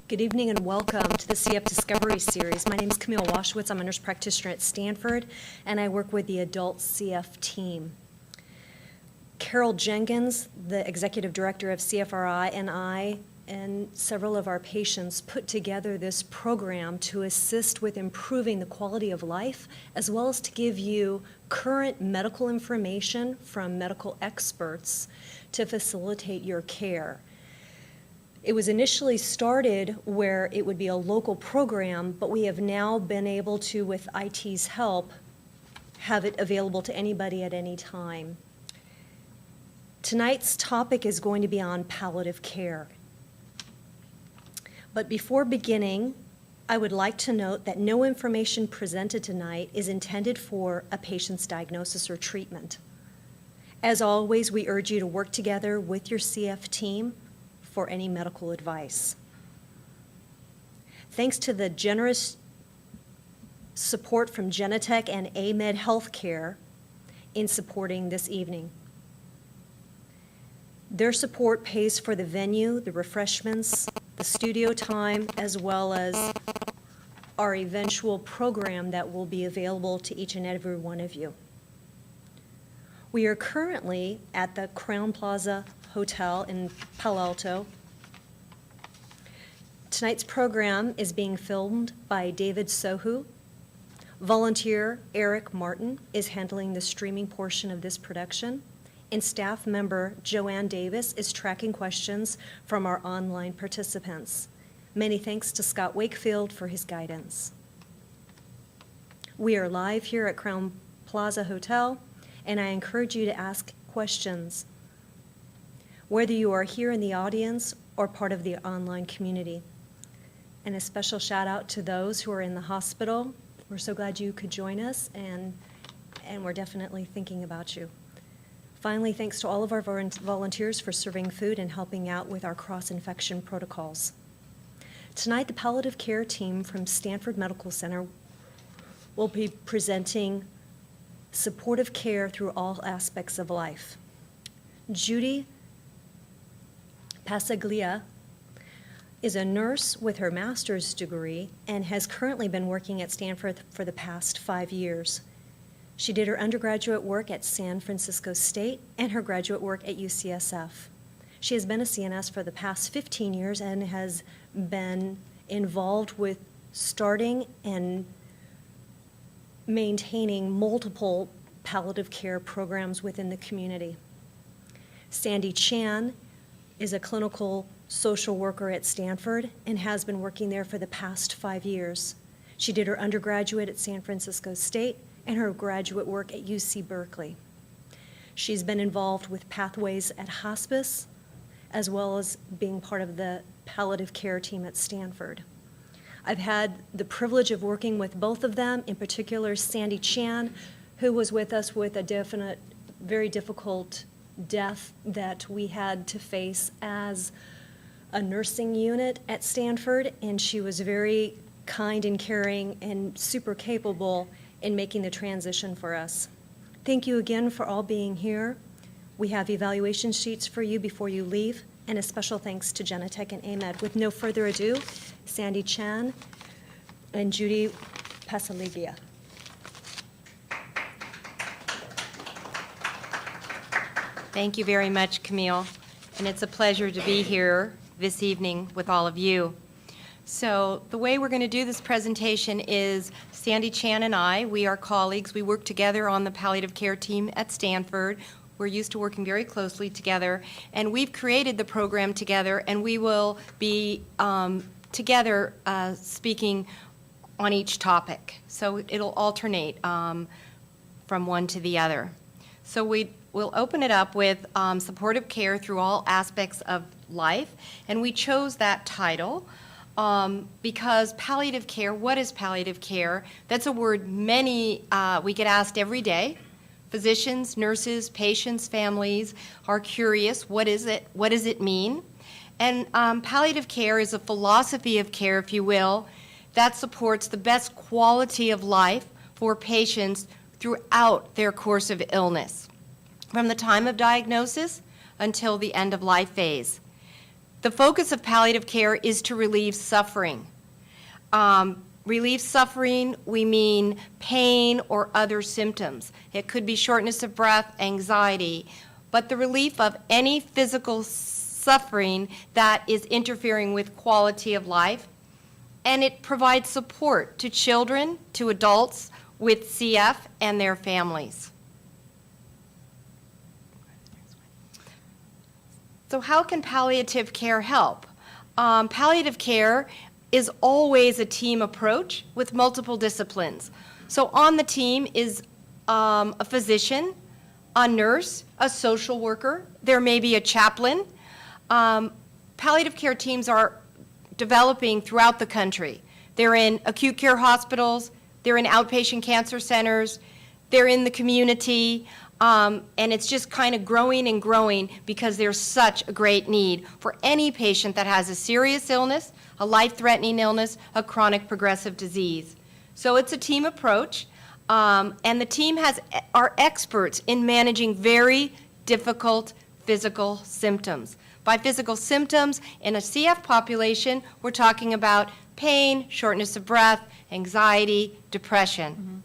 Good evening and welcome to the CF Discovery Series. My name is Camille Washowitz. I'm a nurse practitioner at Stanford, and I work with the adult CF team. Carol Jenkins, the executive director of CFRI, and I and several of our patients put together this program to assist with improving the quality of life, as well as to give you current medical information from medical experts to facilitate your care. It was initially started where it would be a local program, but we have now been able to, with IT's help, have it available to anybody at any time. Tonight's topic is going to be on palliative care. But before beginning, I would like to note that no information presented tonight is intended for a patient's diagnosis or treatment. As always, we urge you to work together with your CF team for any medical advice. Thanks to the generous support from Genentech and AMED Healthcare in supporting this evening. Their support pays for the venue, the refreshments, the studio time, as well as our eventual program that will be available to each and every one of you. We are currently at the Crowne Plaza Hotel in Palo Alto. Tonight's program is being filmed by David Sohu. Volunteer Eric Martin is handling the streaming portion of this production, and staff member Joanne Davis is tracking questions from our online participants. Many thanks to Scott Wakefield for his guidance. We are live here at Crowne Plaza Hotel, and I encourage you to ask questions, whether you are here in the audience or part of the online community. And a special shout out to those who are in the hospital. We're so glad you could join us, and we're definitely thinking about you. Finally, thanks to all of our volunteers for serving food and helping out with our cross-infection protocols. Tonight, the palliative care team from Stanford Medical Center will be presenting supportive care through all aspects of life. Judy Passaglia is a nurse with her master's degree and has currently been working at Stanford for the past 5 years. She did her undergraduate work at San Francisco State and her graduate work at UCSF. She has been a CNS for the past 15 years and has been involved with starting and maintaining multiple palliative care programs within the community. Sandy Chan is a clinical social worker at Stanford and has been working there for the past 5 years. She did her undergraduate at San Francisco State and her graduate work at UC Berkeley. She's been involved with Pathways at Hospice, as well as being part of the palliative care team at Stanford. I've had the privilege of working with both of them, in particular Sandy Chan, who was with us with a very difficult death that we had to face as a nursing unit at Stanford, and she was very kind and caring and super capable in making the transition for us. Thank you again for all being here. We have evaluation sheets for you before you leave, and a special thanks to Genentech and AMED. With no further ado, Sandy Chan and Judy Passaglia. Thank you very much, Camille, and it's a pleasure to be here this evening with all of you. So the way we're going to do this presentation is Sandy Chan and I, we are colleagues. We work together on the palliative care team at Stanford. We're used to working very closely together, and we've created the program together, and we will be together speaking on each topic. So it'll alternate from one to the other. So we'll open it up with supportive care through all aspects of life, and we chose that title because palliative care, what is palliative care? That's a word we get asked every day. Physicians, nurses, patients, families are curious, what is it? What does it mean? And palliative care is a philosophy of care, if you will, that supports the best quality of life for patients throughout their course of illness, from the time of diagnosis until the end of life phase. The focus of palliative care is to relieve suffering. Relieve suffering, we mean pain or other symptoms. It could be shortness of breath, anxiety, but the relief of any physical suffering that is interfering with quality of life. And it provides support to children, to adults with CF and their families. So how can palliative care help? Palliative care is always a team approach with multiple disciplines. So on the team is a physician, a nurse, a social worker, there may be a chaplain. Palliative care teams are developing throughout the country. They're in acute care hospitals, they're in outpatient cancer centers, they're in the community, and it's just kind of growing and growing because there's such a great need for any patient that has a serious illness, a life-threatening illness, a chronic progressive disease. So it's a team approach, and the team are experts in managing very difficult physical symptoms. By physical symptoms, in a CF population, we're talking about pain, shortness of breath, anxiety, depression. Mm-hmm.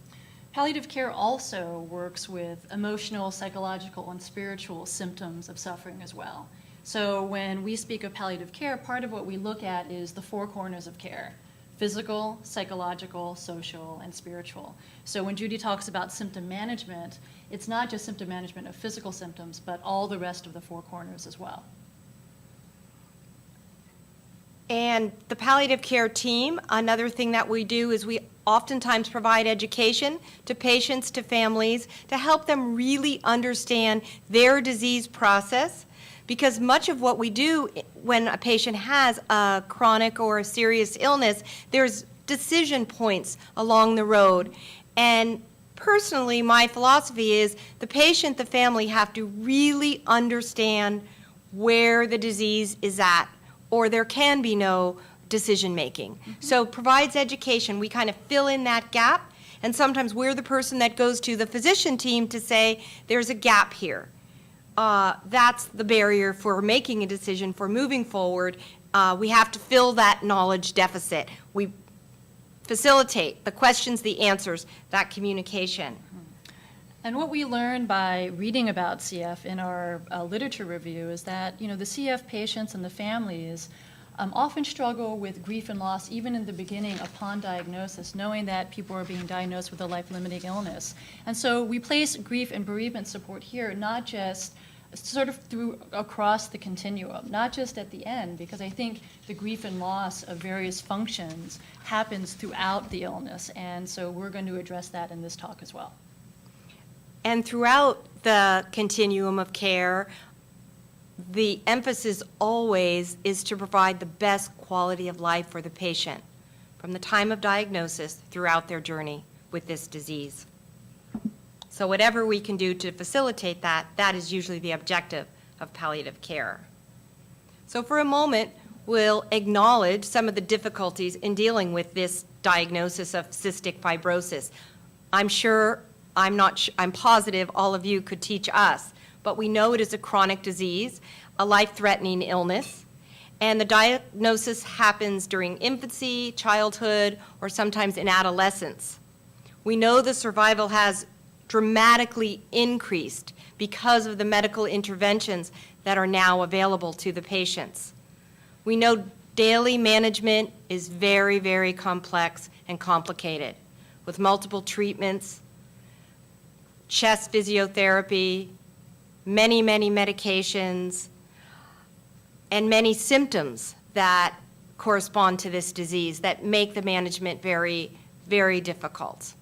Palliative care also works with emotional, psychological, and spiritual symptoms of suffering as well. So when we speak of palliative care, part of what we look at is the four corners of care: physical, psychological, social, and spiritual. So when Judy talks about symptom management, it's not just symptom management of physical symptoms, but all the rest of the four corners as well. And the palliative care team, another thing that we do is we oftentimes provide education to patients, to families, to help them really understand their disease process, because much of what we do when a patient has a chronic or a serious illness, there's decision points along the road. And personally, my philosophy is the patient, the family have to really understand where the disease is at, or there can be no decision-making. Mm-hmm. So it provides education. We kind of fill in that gap, and sometimes we're the person that goes to the physician team to say, there's a gap here. That's the barrier for making a decision, for moving forward. We have to fill that knowledge deficit. We facilitate the questions, the answers, that communication. And what we learned by reading about CF in our literature review is that, the CF patients and the families often struggle with grief and loss even in the beginning upon diagnosis, knowing that people are being diagnosed with a life-limiting illness. And so we place grief and bereavement support here, not just sort of across the continuum, not just at the end, because I think the grief and loss of various functions happens throughout the illness, and so we're going to address that in this talk as well. And throughout the continuum of care, the emphasis always is to provide the best quality of life for the patient from the time of diagnosis throughout their journey with this disease. So whatever we can do to facilitate that, that is usually the objective of palliative care. So for a moment, we'll acknowledge some of the difficulties in dealing with this diagnosis of cystic fibrosis. I'm positive all of you could teach us, but we know it is a chronic disease, a life-threatening illness, and the diagnosis happens during infancy, childhood, or sometimes in adolescence. We know the survival has dramatically increased because of the medical interventions that are now available to the patients. We know daily management is very, very complex and complicated, with multiple treatments, chest physiotherapy, many, many medications, and many symptoms that correspond to this disease that make the management very, very difficult.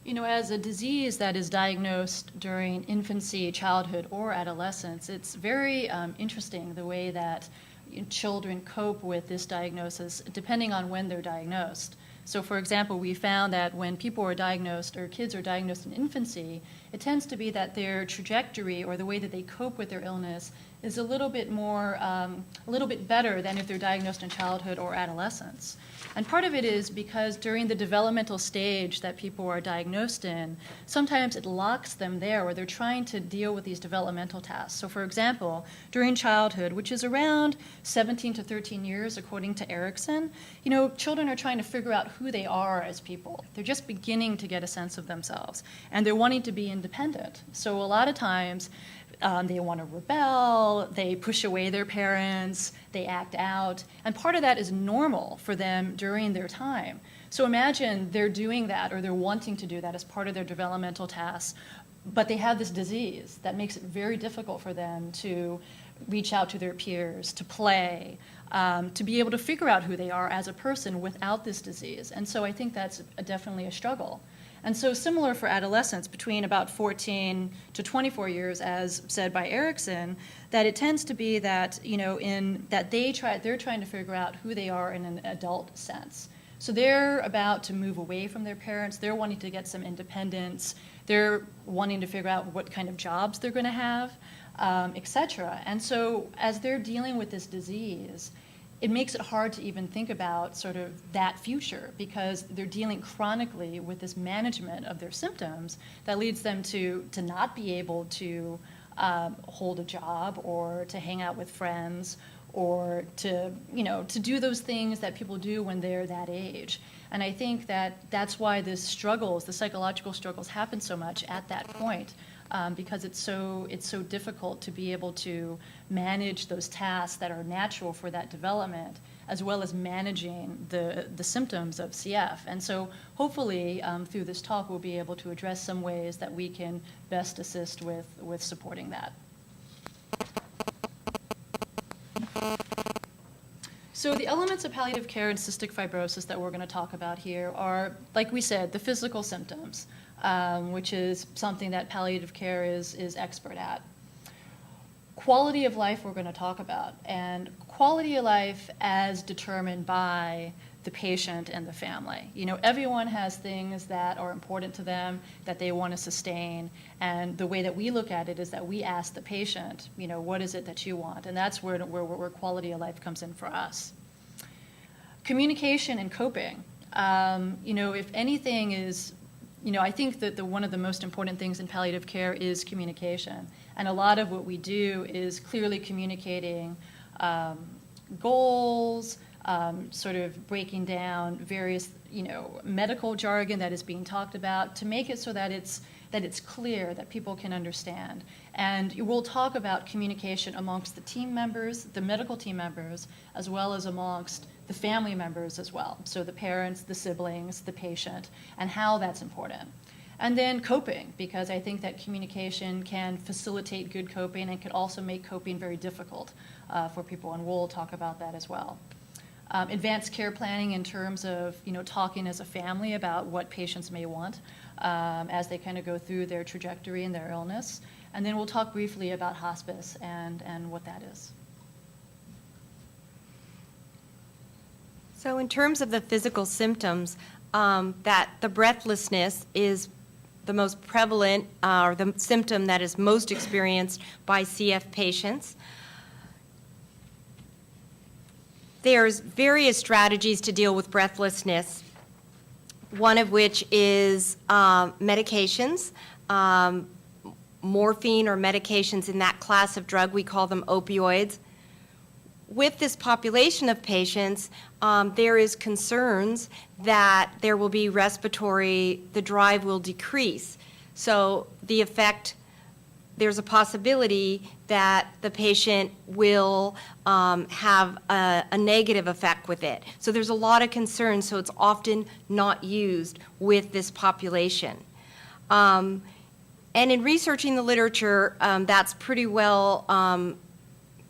As a disease that is diagnosed during infancy, childhood, or adolescence, it's very interesting the way that children cope with this diagnosis depending on when they're diagnosed. So for example, we found that when people are diagnosed or kids are diagnosed in infancy, it tends to be that their trajectory or the way that they cope with their illness is a little bit more, a little bit better than if they're diagnosed in childhood or adolescence. And part of it is because during the developmental stage that people are diagnosed in, sometimes it locks them there where they're trying to deal with these developmental tasks. So for example, during childhood, which is around 17 to 13 years according to Erickson, children are trying to figure out who they are as people. They're just beginning to get a sense of themselves, and they're wanting to be independent. So a lot of times, they want to rebel, they push away their parents, they act out, and part of that is normal for them during their time. So imagine they're doing that or they're wanting to do that as part of their developmental tasks, but they have this disease that makes it very difficult for them to reach out to their peers, to play, to be able to figure out who they are as a person without this disease. And so I think that's definitely a struggle. And so similar for adolescents, between about 14 to 24 years, as said by Erickson, that it tends to be that, they're trying to figure out who they are in an adult sense. So they're about to move away from their parents, they're wanting to get some independence, they're wanting to figure out what kind of jobs they're going to have, et cetera. And so as they're dealing with this disease, it makes it hard to even think about sort of that future because they're dealing chronically with this management of their symptoms that leads them to not be able to hold a job or to hang out with friends or to do those things that people do when they're that age. And I think that's why the psychological struggles happen so much at that point. Because it's so difficult to be able to manage those tasks that are natural for that development, as well as managing the symptoms of CF. And so hopefully through this talk we'll be able to address some ways that we can best assist with supporting that. So the elements of palliative care in cystic fibrosis that we're going to talk about here are, like we said, the physical symptoms, which is something that palliative care is expert at. Quality of life we're going to talk about, and quality of life as determined by the patient and the family. Everyone has things that are important to them that they want to sustain, and the way that we look at it is that we ask the patient, what is it that you want? And that's where quality of life comes in for us. Communication and coping. If anything is, I think that one of the most important things in palliative care is communication. And a lot of what we do is clearly communicating goals, sort of breaking down various, medical jargon that is being talked about to make it so that it's clear, that people can understand. And we'll talk about communication amongst the team members, the medical team members, as well as amongst the family members as well. So the parents, the siblings, the patient, and how that's important. And then coping, because I think that communication can facilitate good coping and can also make coping very difficult for people, and we'll talk about that as well. Advanced care planning in terms of, talking as a family about what patients may want as they kind of go through their trajectory and their illness. And then we'll talk briefly about hospice and what that is. So in terms of the physical symptoms, that the breathlessness is the most prevalent or the symptom that is most experienced by CF patients. There's various strategies to deal with breathlessness, one of which is medications, morphine or medications in that class of drug, we call them opioids. With this population of patients, there is concerns that there will be the drive will decrease. So the effect, there's a possibility that the patient will have a negative effect with it. So there's a lot of concern, so it's often not used with this population. And in researching the literature, that's pretty well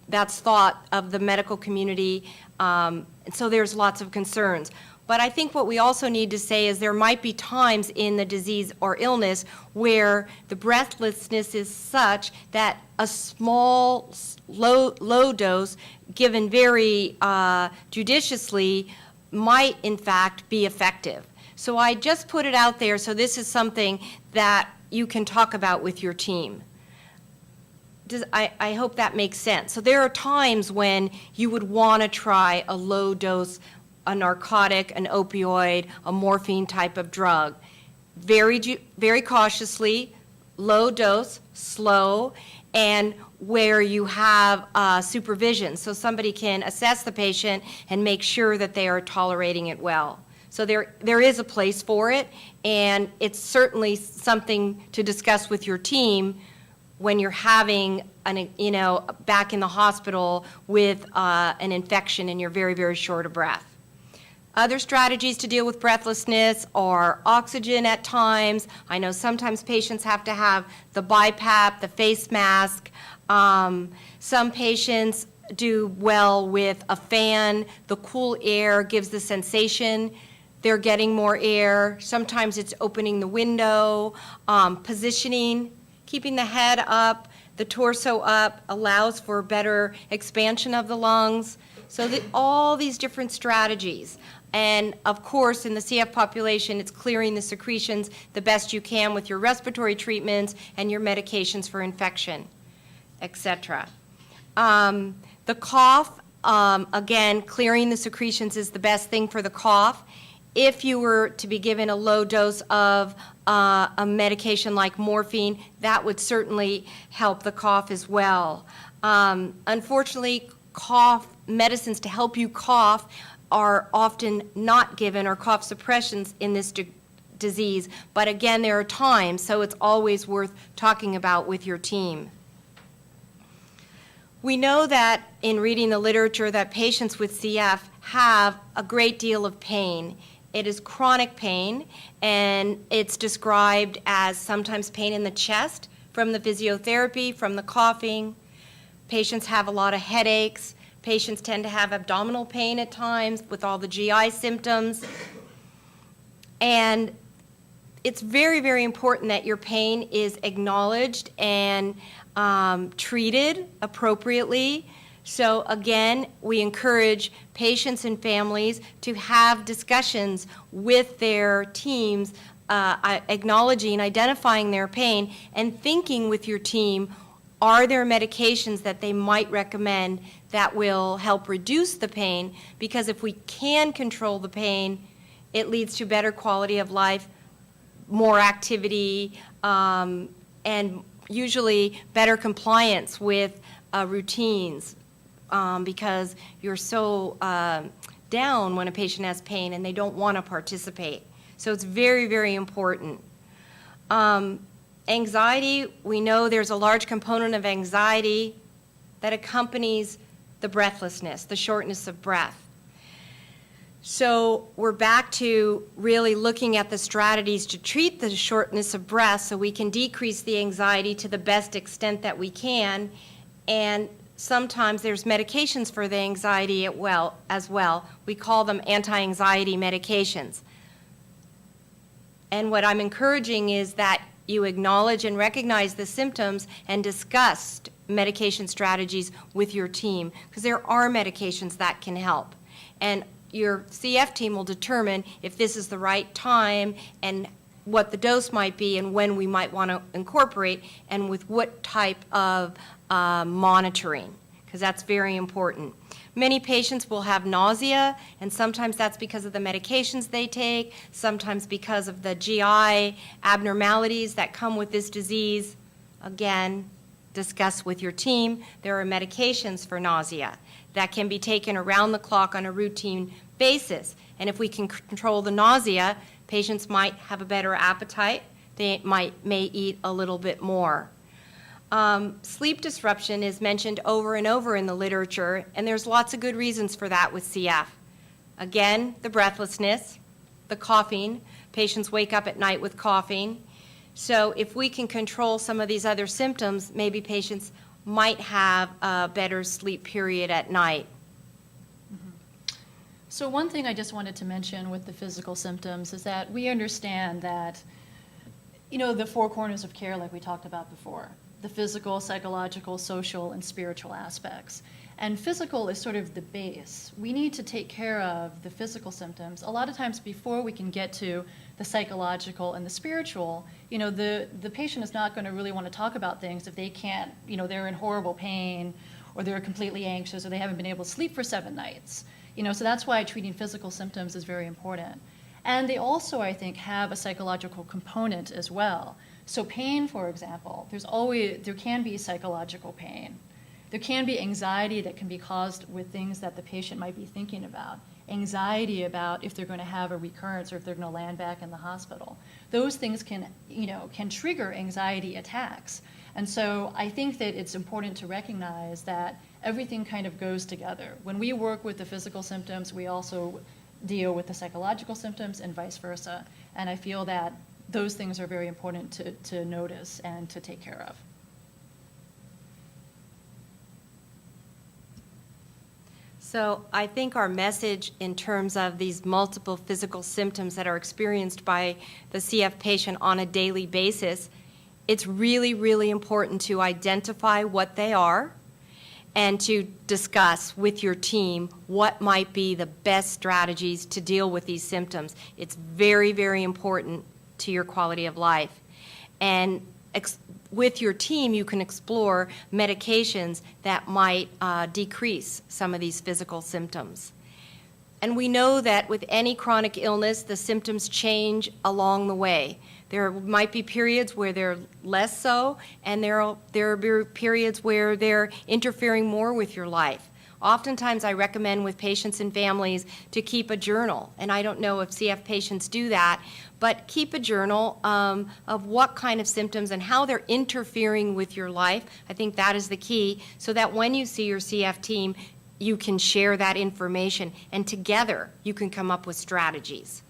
that's thought of the medical community, so there's lots of concerns. But I think what we also need to say is there might be times in the disease or illness where the breathlessness is such that a small, low dose, given very judiciously, might in fact be effective. So I just put it out there, so this is something that you can talk about with your team. I hope that makes sense. So there are times when you would want to try a low dose, a narcotic, an opioid, a morphine type of drug. Very cautiously, low dose, slow, and where you have supervision, so somebody can assess the patient and make sure that they are tolerating it well. So there is a place for it, and it's certainly something to discuss with your team when you're having back in the hospital with an infection and you're very, very short of breath. Other strategies to deal with breathlessness are oxygen at times. I know sometimes patients have to have the BiPAP, the face mask. Some patients do well with a fan. The cool air gives the sensation they're getting more air. Sometimes it's opening the window, positioning, keeping the head up, the torso up allows for better expansion of the lungs. So all these different strategies. And of course, in the CF population, it's clearing the secretions the best you can with your respiratory treatments and your medications for infection, etc. The cough, again, clearing the secretions is the best thing for the cough. If you were to be given a low dose of a medication like morphine, that would certainly help the cough as well. Unfortunately, cough medicines to help you cough are often not given, or cough suppressions in this disease. But again, there are times, so it's always worth talking about with your team. We know that in reading the literature that patients with CF have a great deal of pain. It is chronic pain, and it's described as sometimes pain in the chest from the physiotherapy, from the coughing. Patients have a lot of headaches. Patients tend to have abdominal pain at times with all the GI symptoms. And it's very, very important that your pain is acknowledged and treated appropriately. So again, we encourage patients and families to have discussions with their teams, acknowledging, identifying their pain, and thinking with your team, are there medications that they might recommend that will help reduce the pain? Because if we can control the pain, it leads to better quality of life, more activity, and usually better compliance with routines, because you're so down when a patient has pain and they don't want to participate. So it's very, very important. Anxiety, we know there's a large component of anxiety that accompanies the breathlessness, the shortness of breath. So we're back to really looking at the strategies to treat the shortness of breath so we can decrease the anxiety to the best extent that we can. And sometimes there's medications for the anxiety as well. We call them anti-anxiety medications. And what I'm encouraging is that you acknowledge and recognize the symptoms and discuss medication strategies with your team, because there are medications that can help. And your CF team will determine if this is the right time and what the dose might be and when we might want to incorporate and with what type of monitoring, because that's very important. Many patients will have nausea, and sometimes that's because of the medications they take, sometimes because of the GI abnormalities that come with this disease. Again, discuss with your team. There are medications for nausea that can be taken around the clock on a routine basis. And if we can control the nausea, patients might have a better appetite. They may eat a little bit more. Sleep disruption is mentioned over and over in the literature, and there's lots of good reasons for that with CF. Again, the breathlessness, the coughing. Patients wake up at night with coughing. So if we can control some of these other symptoms, maybe patients might have a better sleep period at night. So one thing I just wanted to mention with the physical symptoms is that we understand that, the four corners of care like we talked about before, the physical, psychological, social, and spiritual aspects. And physical is sort of the base. We need to take care of the physical symptoms a lot of times before we can get to the psychological and the spiritual, the patient is not going to really want to talk about things if they can't, they're in horrible pain, or they're completely anxious, or they haven't been able to sleep for 7 nights. So that's why treating physical symptoms is very important. And they also, I think, have a psychological component as well. So pain, for example, there can be psychological pain. There can be anxiety that can be caused with things that the patient might be thinking about. Anxiety about if they're going to have a recurrence or if they're going to land back in the hospital. Those things can trigger anxiety attacks. And so I think that it's important to recognize that everything kind of goes together. When we work with the physical symptoms, we also deal with the psychological symptoms and vice versa. And I feel that those things are very important to notice and to take care of. So I think our message in terms of these multiple physical symptoms that are experienced by the CF patient on a daily basis, it's really, really important to identify what they are and to discuss with your team what might be the best strategies to deal with these symptoms. It's very, very important to your quality of life. And with your team, you can explore medications that might decrease some of these physical symptoms. And we know that with any chronic illness, the symptoms change along the way. There might be periods where they're less so, and there are periods where they're interfering more with your life. Oftentimes, I recommend with patients and families to keep a journal, and I don't know if CF patients do that, but keep a journal of what kind of symptoms and how they're interfering with your life. I think that is the key, so that when you see your CF team, you can share that information, and together you can come up with strategies.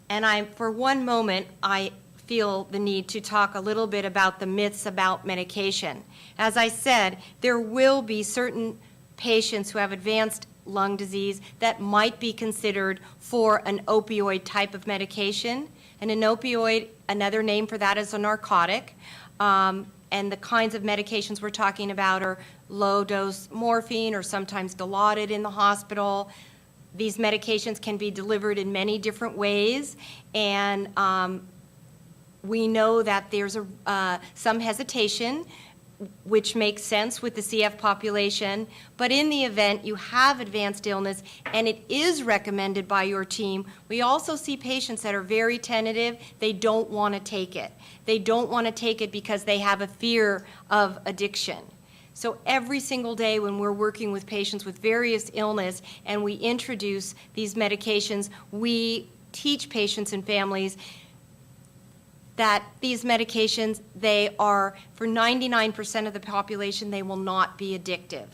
And for one moment, I feel the need to talk a little bit about the myths about medication. As I said, there will be certain patients who have advanced lung disease that might be considered for an opioid type of medication. And an opioid, another name for that is a narcotic. And the kinds of medications we're talking about are low-dose morphine or sometimes Dilaudid in the hospital. These medications can be delivered in many different ways, and we know that there's some hesitation, which makes sense with the CF population, but in the event you have advanced illness and it is recommended by your team, we also see patients that are very tentative. They don't want to take it. They don't want to take it because they have a fear of addiction. So every single day when we're working with patients with various illness and we introduce these medications, we teach patients and families that these medications, they are, for 99% of the population, they will not be addictive.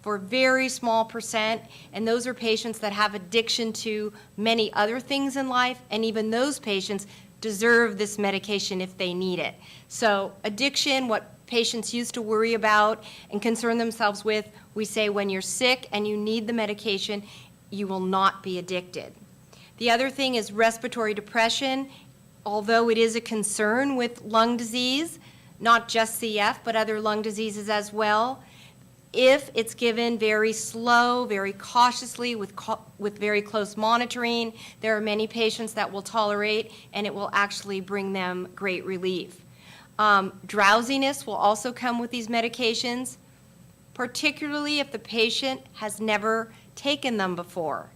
For a very small percent, and those are patients that have addiction to many other things in life, and even those patients deserve this medication if they need it. So addiction, what patients used to worry about and concern themselves with, we say when you're sick and you need the medication, you will not be addicted. The other thing is respiratory depression. Although it is a concern with lung disease, not just CF, but other lung diseases as well, if it's given very slow, very cautiously, with very close monitoring, there are many patients that will tolerate, and it will actually bring them great relief. Drowsiness will also come with these medications, particularly if the patient has never taken them before.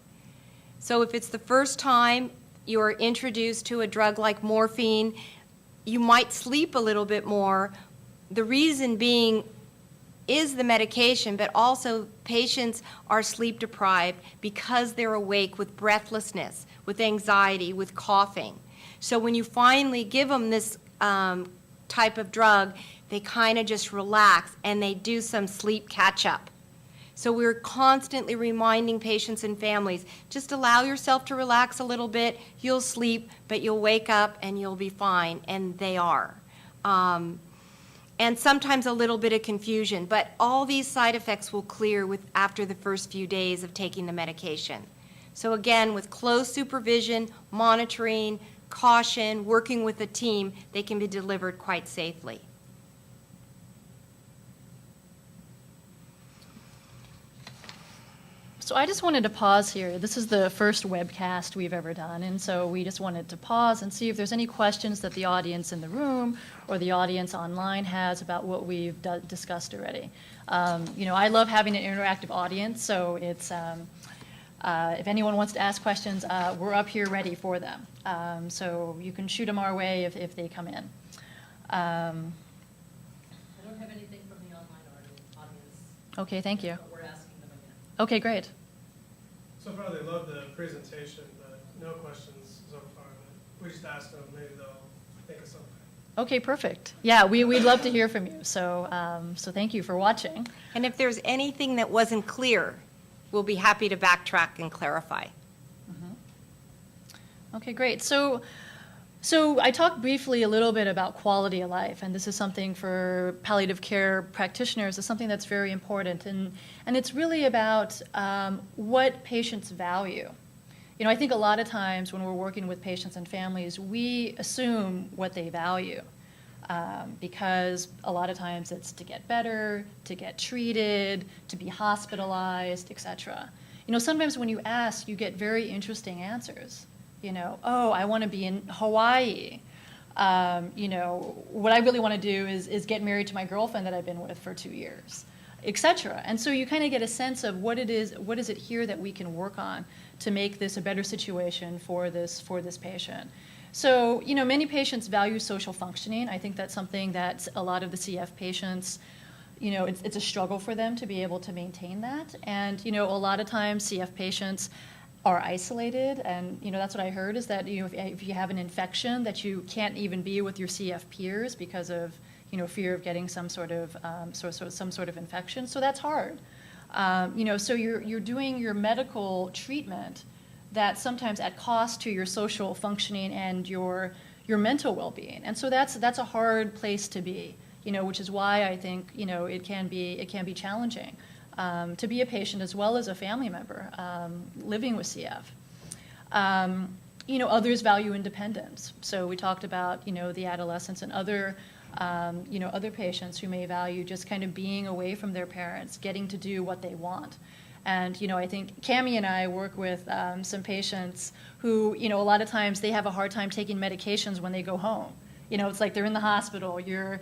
So if it's the first time you're introduced to a drug like morphine, you might sleep a little bit more. The reason being is the medication, but also patients are sleep deprived because they're awake with breathlessness, with anxiety, with coughing. So when you finally give them this type of drug, they kind of just relax and they do some sleep catch-up. So we're constantly reminding patients and families, just allow yourself to relax a little bit, you'll sleep, but you'll wake up and you'll be fine, and they are. And sometimes a little bit of confusion, but all these side effects will clear after the first few days of taking the medication. So again, with close supervision, monitoring, caution, working with a team, they can be delivered quite safely. So I just wanted to pause here. This is the first webcast we've ever done, and so we just wanted to pause and see if there's any questions that the audience in the room or the audience online has about what we've discussed already. I love having an interactive audience, so it's if anyone wants to ask questions, we're up here ready for them. So you can shoot them our way if they come in. I don't have anything from the online audience. Okay, thank you. But we're asking them again. Okay, great. So far, they love the presentation, but no questions so far. But we just asked them, maybe they'll think of something. Okay, perfect. Yeah, we'd love to hear from you. So, so thank you for watching. And if there's anything that wasn't clear, we'll be happy to backtrack and clarify. Okay, great. So I talked briefly a little bit about quality of life, and this is something for palliative care practitioners. It's something that's very important, and it's really about what patients value. I think a lot of times when we're working with patients and families, we assume what they value because a lot of times it's to get better, to get treated, to be hospitalized, etc. Sometimes when you ask, you get very interesting answers. Oh, I want to be in Hawaii. What I really want to do is get married to my girlfriend that I've been with for 2 years, etc. And so you kind of get a sense of what is it here that we can work on to make this a better situation for this patient. So, many patients value social functioning. I think that's something that a lot of the CF patients, it's a struggle for them to be able to maintain that. And, a lot of times CF patients are isolated, and that's what I heard is that if you have an infection that you can't even be with your CF peers because of fear of getting some sort of infection. So that's hard. So you're doing your medical treatment that's sometimes at cost to your social functioning and your mental well-being, and so that's a hard place to be. Which is why I think it can be challenging. To be a patient as well as a family member living with CF. Others value independence. So we talked about, the adolescents and other patients who may value just kind of being away from their parents, getting to do what they want. And, I think Cammie and I work with some patients who, a lot of times they have a hard time taking medications when they go home. It's like they're in the hospital, you're,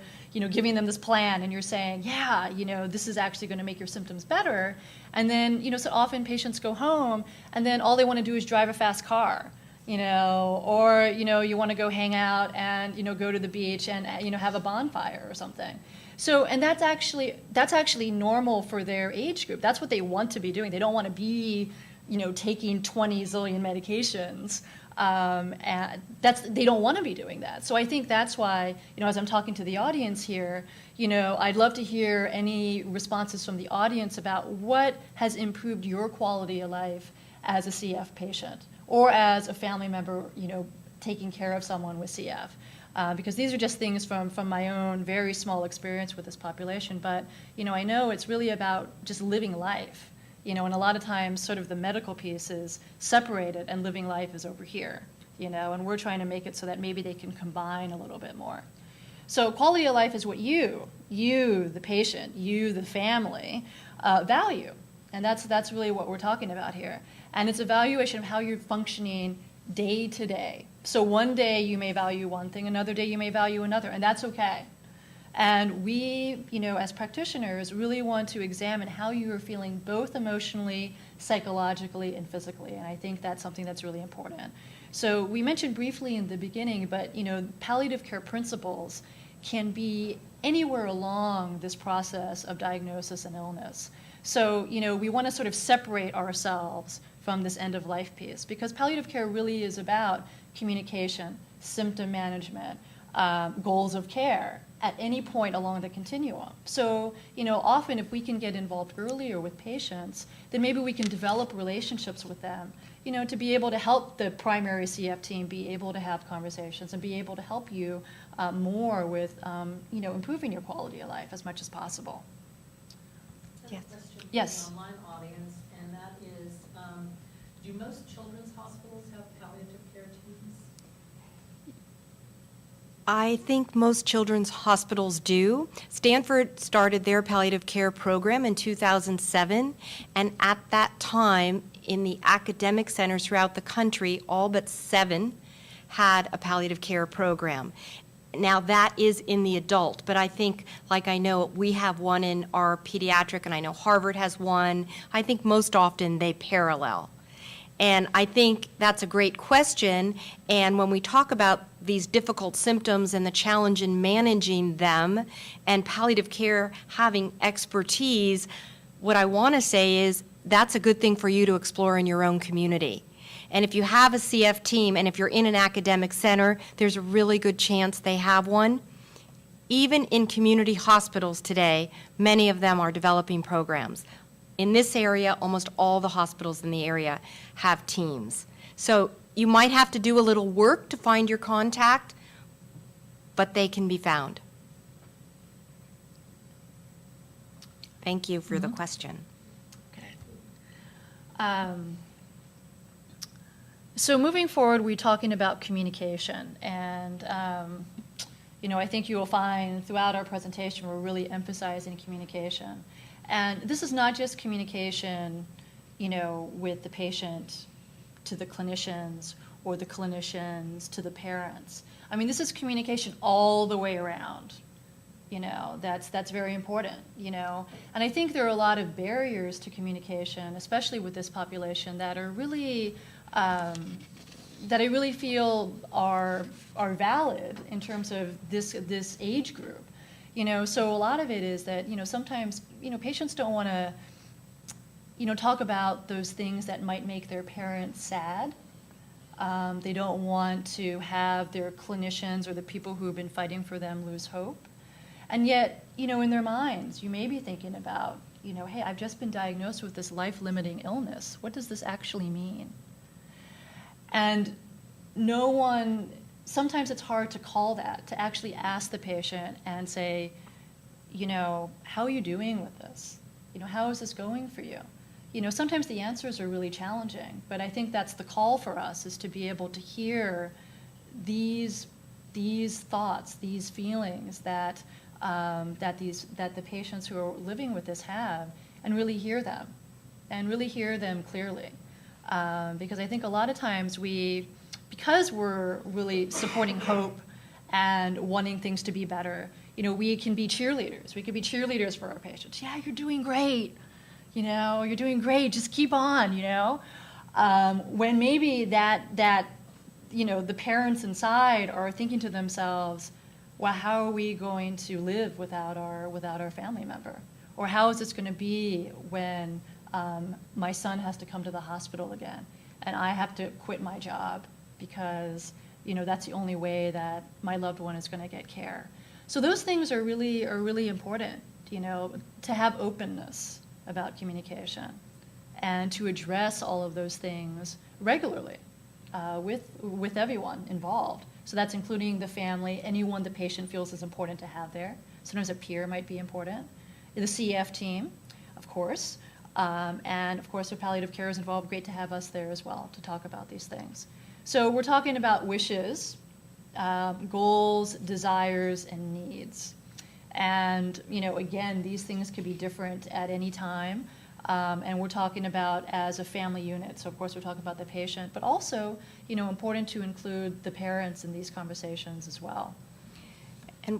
giving them this plan and you're saying, yeah, this is actually going to make your symptoms better. And then, so often patients go home and then all they want to do is drive a fast car, or, you want to go hang out and, go to the beach and, have a bonfire or something. So, and that's actually normal for their age group. That's what they want to be doing. They don't want to be, taking 20 zillion medications. And they don't want to be doing that. So I think that's why, as I'm talking to the audience here, I'd love to hear any responses from the audience about what has improved your quality of life as a CF patient or as a family member, taking care of someone with CF. Because these are just things from my own very small experience with this population. But, I know it's really about just living life. And a lot of times sort of the medical piece is separated and living life is over here, and we're trying to make it so that maybe they can combine a little bit more. So quality of life is what you, the patient, you, the family, value. And that's really what we're talking about here. And it's a valuation of how you're functioning day to day. So one day you may value one thing, another day you may value another, and that's okay. And we, as practitioners, really want to examine how you are feeling both emotionally, psychologically, and physically. And I think that's something that's really important. So we mentioned briefly in the beginning, but, palliative care principles can be anywhere along this process of diagnosis and illness. So, we want to sort of separate ourselves from this end-of-life piece because palliative care really is about communication, symptom management, goals of care at any point along the continuum. So, often if we can get involved earlier with patients, then maybe we can develop relationships with them, to be able to help the primary CF team be able to have conversations and be able to help you more with, improving your quality of life as much as possible. I have a question from Yes. the online audience, and that is, do most children's hospitals have palliative care teams? I think most children's hospitals do. Stanford started their palliative care program in 2007, and at that time, in the academic centers throughout the country, all but 7 had a palliative care program. Now, that is in the adult, but I think, like I know, we have one in our pediatric, and I know Harvard has one. I think most often they parallel. And I think that's a great question, and when we talk about these difficult symptoms and the challenge in managing them, and palliative care having expertise, what I want to say is that's a good thing for you to explore in your own community. And if you have a CF team, and if you're in an academic center, there's a really good chance they have one. Even in community hospitals today, many of them are developing programs. In this area, almost all the hospitals in the area have teams. So you might have to do a little work to find your contact, but they can be found. Thank you for the question. Okay. So moving forward, we're talking about communication, and I think you will find throughout our presentation we're really emphasizing communication. And this is not just communication, with the patient to the clinicians or the clinicians to the parents. I mean, this is communication all the way around. That's very important, And I think there are a lot of barriers to communication, especially with this population, that are really, that I really feel are valid in terms of this age group. So a lot of it is that, sometimes, patients don't want to, talk about those things that might make their parents sad. They don't want to have their clinicians or the people who have been fighting for them lose hope. And yet, in their minds, you may be thinking about, hey, I've just been diagnosed with this life-limiting illness. What does this actually mean? And sometimes it's hard to call that, to actually ask the patient and say, how are you doing with this? How is this going for you? Sometimes the answers are really challenging, but I think that's the call for us, is to be able to hear these thoughts, these feelings that the patients who are living with this have, and really hear them clearly. Because I think a lot of times because we're really supporting hope and wanting things to be better, we can be cheerleaders. We can be cheerleaders for our patients. Yeah, you're doing great. You're doing great. Just keep on, when maybe that the parents inside are thinking to themselves, well, how are we going to live without our family member? Or how is this going to be when my son has to come to the hospital again and I have to quit my job because that's the only way that my loved one is going to get care. So those things are really important, to have openness about communication and to address all of those things regularly with everyone involved. So that's including the family, anyone the patient feels is important to have there. Sometimes a peer might be important. The CF team, of course. And of course, if palliative care is involved, great to have us there as well to talk about these things. So we're talking about wishes, goals, desires, and needs. And, again, these things could be different at any time. And we're talking about as a family unit. So, of course, we're talking about the patient, but also, important to include the parents in these conversations as well. And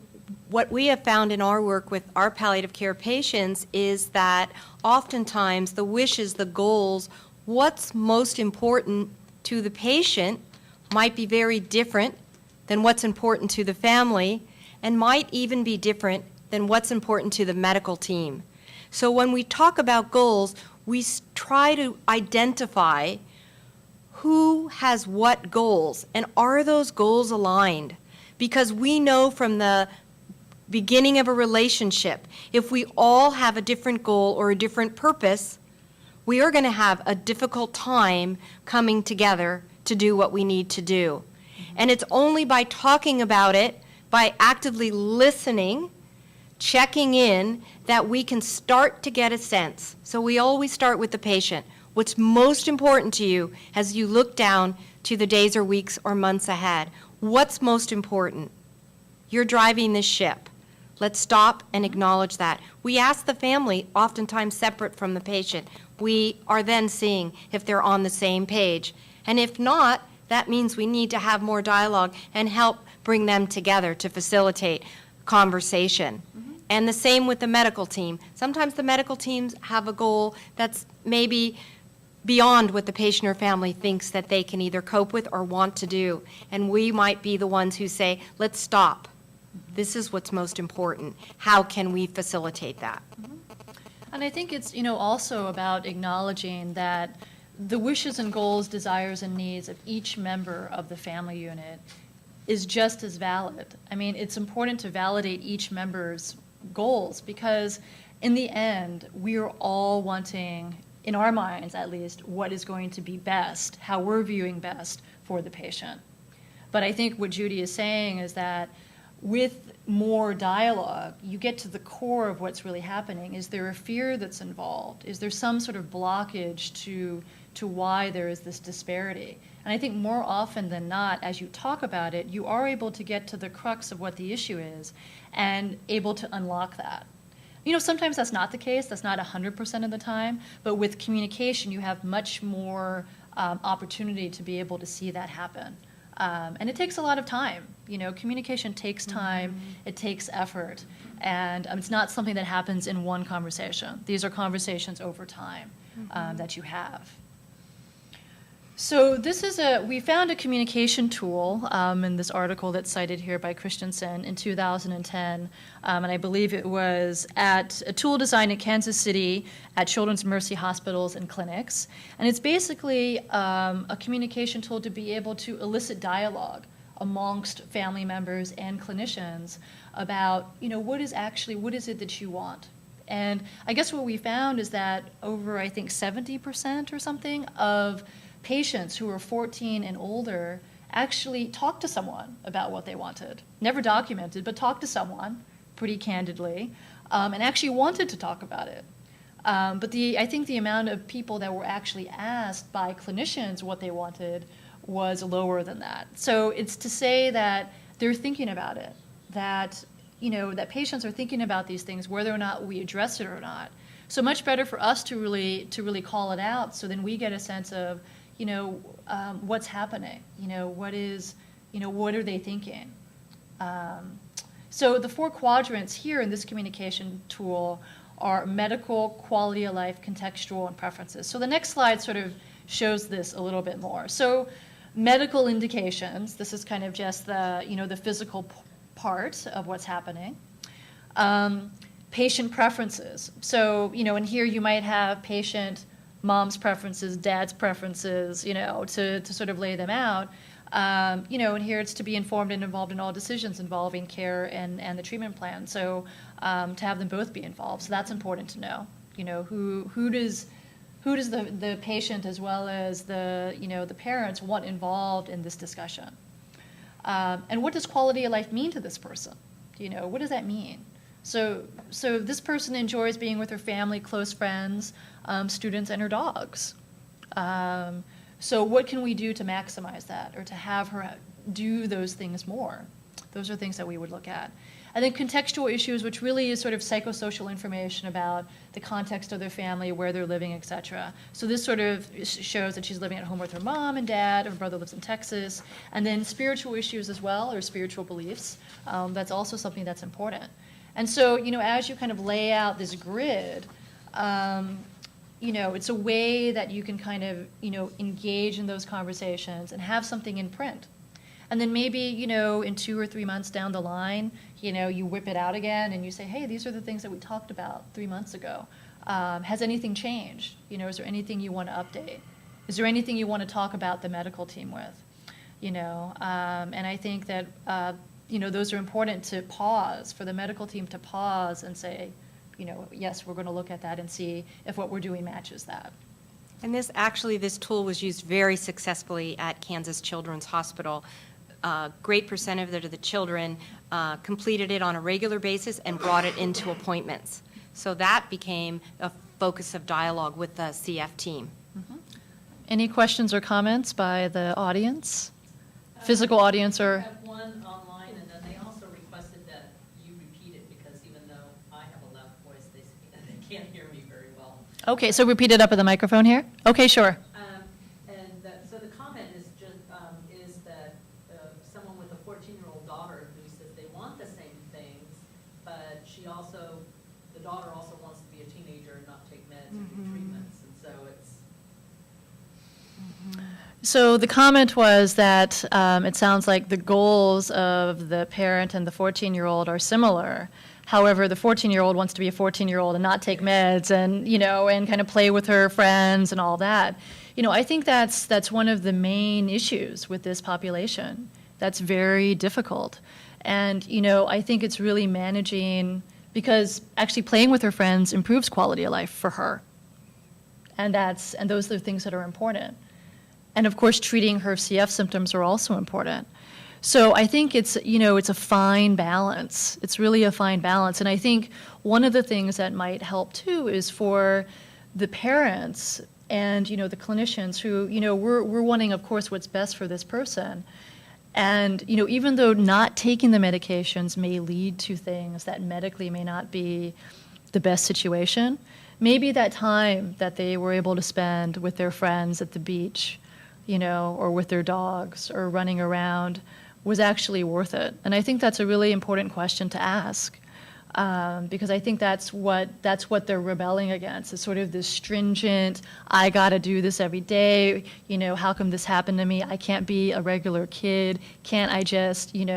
what we have found in our work with our palliative care patients is that oftentimes the wishes, the goals, what's most important to the patient might be very different than what's important to the family, and might even be different than what's important to the medical team. So when we talk about goals, we try to identify who has what goals, and are those goals aligned? Because we know from the beginning of a relationship, if we all have a different goal or a different purpose, we are going to have a difficult time coming together to do what we need to do. And it's only by talking about it, by actively listening, checking in, that we can start to get a sense. So we always start with the patient. What's most important to you as you look down to the days or weeks or months ahead? What's most important? You're driving this ship. Let's stop and acknowledge that. We ask the family, oftentimes separate from the patient. We are then seeing if they're on the same page. And if not, that means we need to have more dialogue and help bring them together to facilitate conversation. And the same with the medical team. Sometimes the medical teams have a goal that's maybe beyond what the patient or family thinks that they can either cope with or want to do. And we might be the ones who say, let's stop. This is what's most important. How can we facilitate that? And I think it's, also about acknowledging that the wishes and goals, desires and needs of each member of the family unit is just as valid. I mean, it's important to validate each member's goals because in the end, we are all wanting, in our minds at least, what is going to be best, how we're viewing best for the patient. But I think what Judy is saying is that with more dialogue, you get to the core of what's really happening. Is there a fear that's involved? Is there some sort of blockage to why there is this disparity? And I think more often than not, as you talk about it, you are able to get to the crux of what the issue is and able to unlock that. Sometimes that's not the case. That's not 100% of the time. But with communication, you have much more opportunity to be able to see that happen. And it takes a lot of time. Communication takes time, it takes effort, and it's not something that happens in one conversation. These are conversations over time that you have. So we found a communication tool in this article that's cited here by Christensen in 2010, and I believe it was at a tool designed in Kansas City at Children's Mercy hospitals and clinics. And it's basically a communication tool to be able to elicit dialogue amongst family members and clinicians about, what is it that you want? And I guess what we found is that over, I think, 70% or something of patients who are 14 and older actually talked to someone about what they wanted. Never documented, but talked to someone pretty candidly, and actually wanted to talk about it. But I think the amount of people that were actually asked by clinicians what they wanted was lower than that. So it's to say that they're thinking about it, that that patients are thinking about these things, whether or not we address it or not. So much better for us to really call it out, so then we get a sense of what's happening. What are they thinking? So the 4 quadrants here in this communication tool are medical, quality of life, contextual, and preferences. So the next slide sort of shows this a little bit more. So medical indications, this is kind of just the physical part of what's happening. Patient preferences. So, in here you might have patient mom's preferences, dad's preferences, to sort of lay them out. And here it's to be informed and involved in all decisions involving care and the treatment plan. So to have them both be involved. So that's important to know. Who does the patient as well as the parents want involved in this discussion? And what does quality of life mean to this person? What does that mean? So this person enjoys being with her family, close friends, students, and her dogs. So what can we do to maximize that or to have her do those things more? Those are things that we would look at. And then contextual issues, which really is sort of psychosocial information about the context of their family, where they're living, et cetera. So this sort of shows that she's living at home with her mom and dad, her brother lives in Texas. And then spiritual issues as well, or spiritual beliefs. That's also something that's important. And so, as you kind of lay out this grid, it's a way that you can kind of, engage in those conversations and have something in print. And then maybe, in 2 or 3 months down the line, you whip it out again and you say, hey, these are the things that we talked about 3 months ago. Has anything changed? Is there anything you want to update? Is there anything you want to talk about the medical team with? And I think that, those are important to pause, for the medical team to pause and say, yes, we're going to look at that and see if what we're doing matches that. And this tool was used very successfully at Kansas Children's Hospital. Great percentage of the children completed it on a regular basis and brought it into appointments. So that became a focus of dialogue with the CF team. Mm-hmm. Any questions or comments by the audience? Physical audience or? We have one online, and then they also requested can't hear me very well. Okay, so repeat it up at the microphone here. Okay, sure. So the comment is just, is that someone with a 14-year-old daughter who says they want the same things, but the daughter also wants to be a teenager and not take meds or do treatments, and so it's. So the comment was that it sounds like the goals of the parent and the 14-year-old are similar. However, the 14-year-old wants to be a 14-year-old and not take meds and, and kind of play with her friends and all that. I think that's one of the main issues with this population. That's very difficult. And, I think it's really managing, because actually playing with her friends improves quality of life for her. And those are the things that are important. And of course, treating her CF symptoms are also important. So I think it's a fine balance. It's really a fine balance. And I think one of the things that might help too is for the parents and, the clinicians who, we're wanting, of course, what's best for this person. And, even though not taking the medications may lead to things that medically may not be the best situation, maybe that time that they were able to spend with their friends at the beach, or with their dogs or running around was actually worth it. And I think that's a really important question to ask, because I think that's what they're rebelling against, is sort of this stringent, I gotta do this every day, how come this happened to me? I can't be a regular kid. Can't I just, be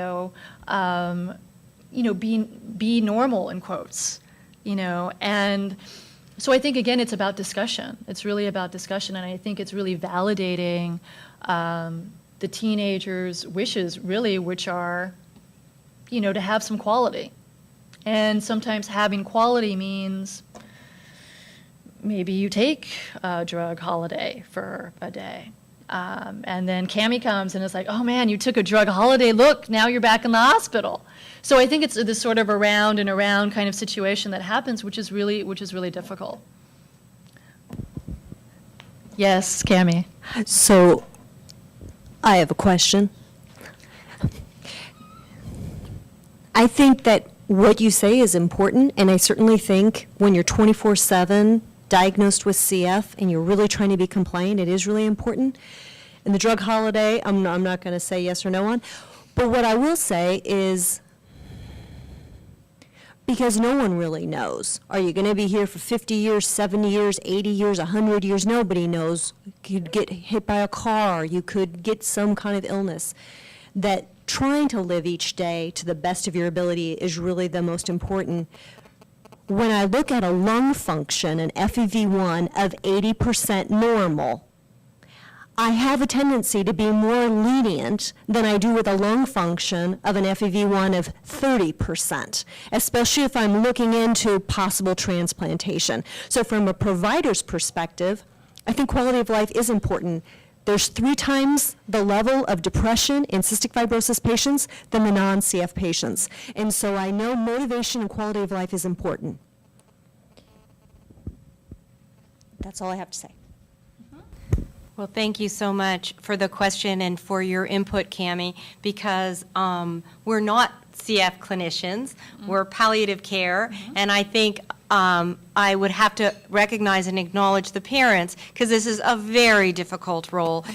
normal, in quotes, and so I think, again, it's about discussion. It's really about discussion, and I think it's really validating the teenagers' wishes, really, which are, to have some quality. And sometimes having quality means maybe you take a drug holiday for a day. And then Cammie comes and is like, oh man, you took a drug holiday, look, now you're back in the hospital. So I think it's this sort of around and around kind of situation that happens, which is really difficult. Yes, Cammie. So I have a question. I think that what you say is important, and I certainly think when you're 24/7 diagnosed with CF and you're really trying to be compliant, it is really important. And the drug holiday, I'm not going to say yes or no on, but what I will say is, because no one really knows. Are you going to be here for 50 years, 70 years, 80 years, 100 years? Nobody knows. You could get hit by a car. You could get some kind of illness. That trying to live each day to the best of your ability is really the most important. When I look at a lung function, an FEV1 of 80% normal, I have a tendency to be more lenient than I do with a lung function of an FEV1 of 30%, especially if I'm looking into possible transplantation. So from a provider's perspective, I think quality of life is important. There's 3 times the level of depression in cystic fibrosis patients than the non-CF patients. And so I know motivation and quality of life is important. That's all I have to say. Well, thank you so much for the question and for your input, Cammie, because we're not CF clinicians, we're palliative care, and I think I would have to recognize and acknowledge the parents, because this is a very difficult role.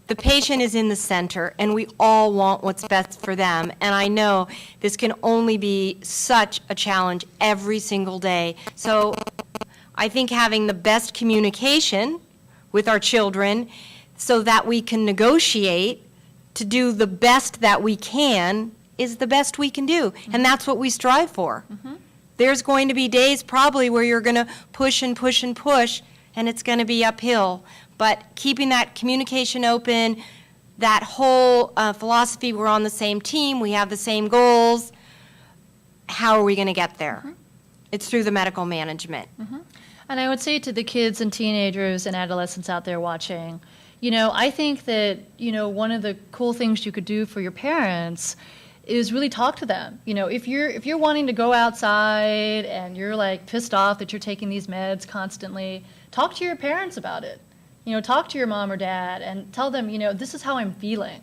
The patient is in the center, and we all want what's best for them, and I know this can only be such a challenge every single day. So I think having the best communication with our children so that we can negotiate to do the best that we can is the best we can do. And that's what we strive for. There's going to be days probably where you're going to push and push and push, and it's going to be uphill. But keeping that communication open, that whole philosophy, we're on the same team, we have the same goals, how are we going to get there? It's through the medical management. And I would say to the kids and teenagers and adolescents out there watching, I think that, one of the cool things you could do for your parents is really talk to them. If you're wanting to go outside and you're like pissed off that you're taking these meds constantly, talk to your parents about it. Talk to your mom or dad and tell them, this is how I'm feeling.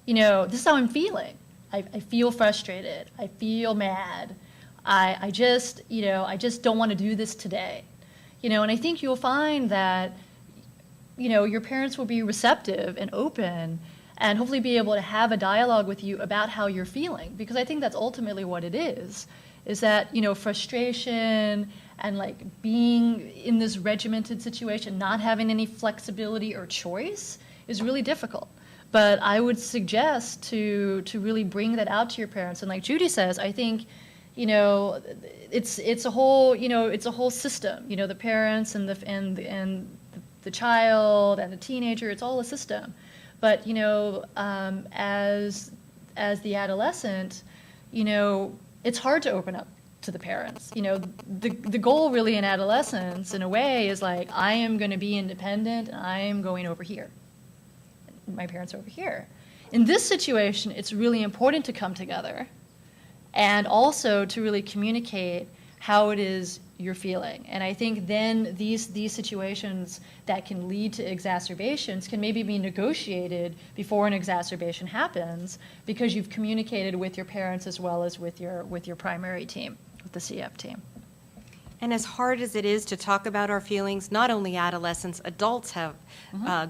This is how I'm feeling. I feel frustrated. I feel mad. I just, I just don't want to do this today. And I think you'll find that, your parents will be receptive and open and hopefully be able to have a dialogue with you about how you're feeling. Because I think that's ultimately what it is that, frustration and like being in this regimented situation, not having any flexibility or choice is really difficult. But I would suggest to really bring that out to your parents. And like Judy says, I think, it's a whole, it's a whole system. The parents and the child and the teenager, it's all a system. But as the adolescent, it's hard to open up to the parents. The goal really in adolescence, in a way, is like, I am going to be independent and I am going over here. My parents are over here. In this situation, it's really important to come together and also to really communicate how it is you're feeling. And I think then these situations that can lead to exacerbations can maybe be negotiated before an exacerbation happens, because you've communicated with your parents as well as with your primary team, with the CF team. And as hard as it is to talk about our feelings, not only adolescents, adults have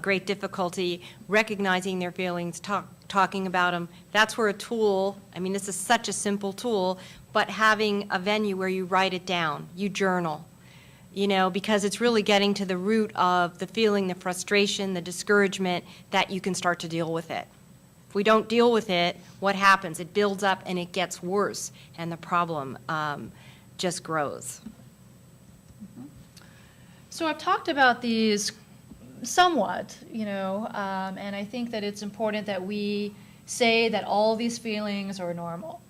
great difficulty recognizing their feelings, talking about them. That's where a tool, I mean, this is such a simple tool, but having a venue where you write it down, you journal, because it's really getting to the root of the feeling, the frustration, the discouragement, that you can start to deal with it. If we don't deal with it, what happens? It builds up and it gets worse, and the problem just grows. So I've talked about these somewhat, and I think that it's important that we say that all these feelings are normal.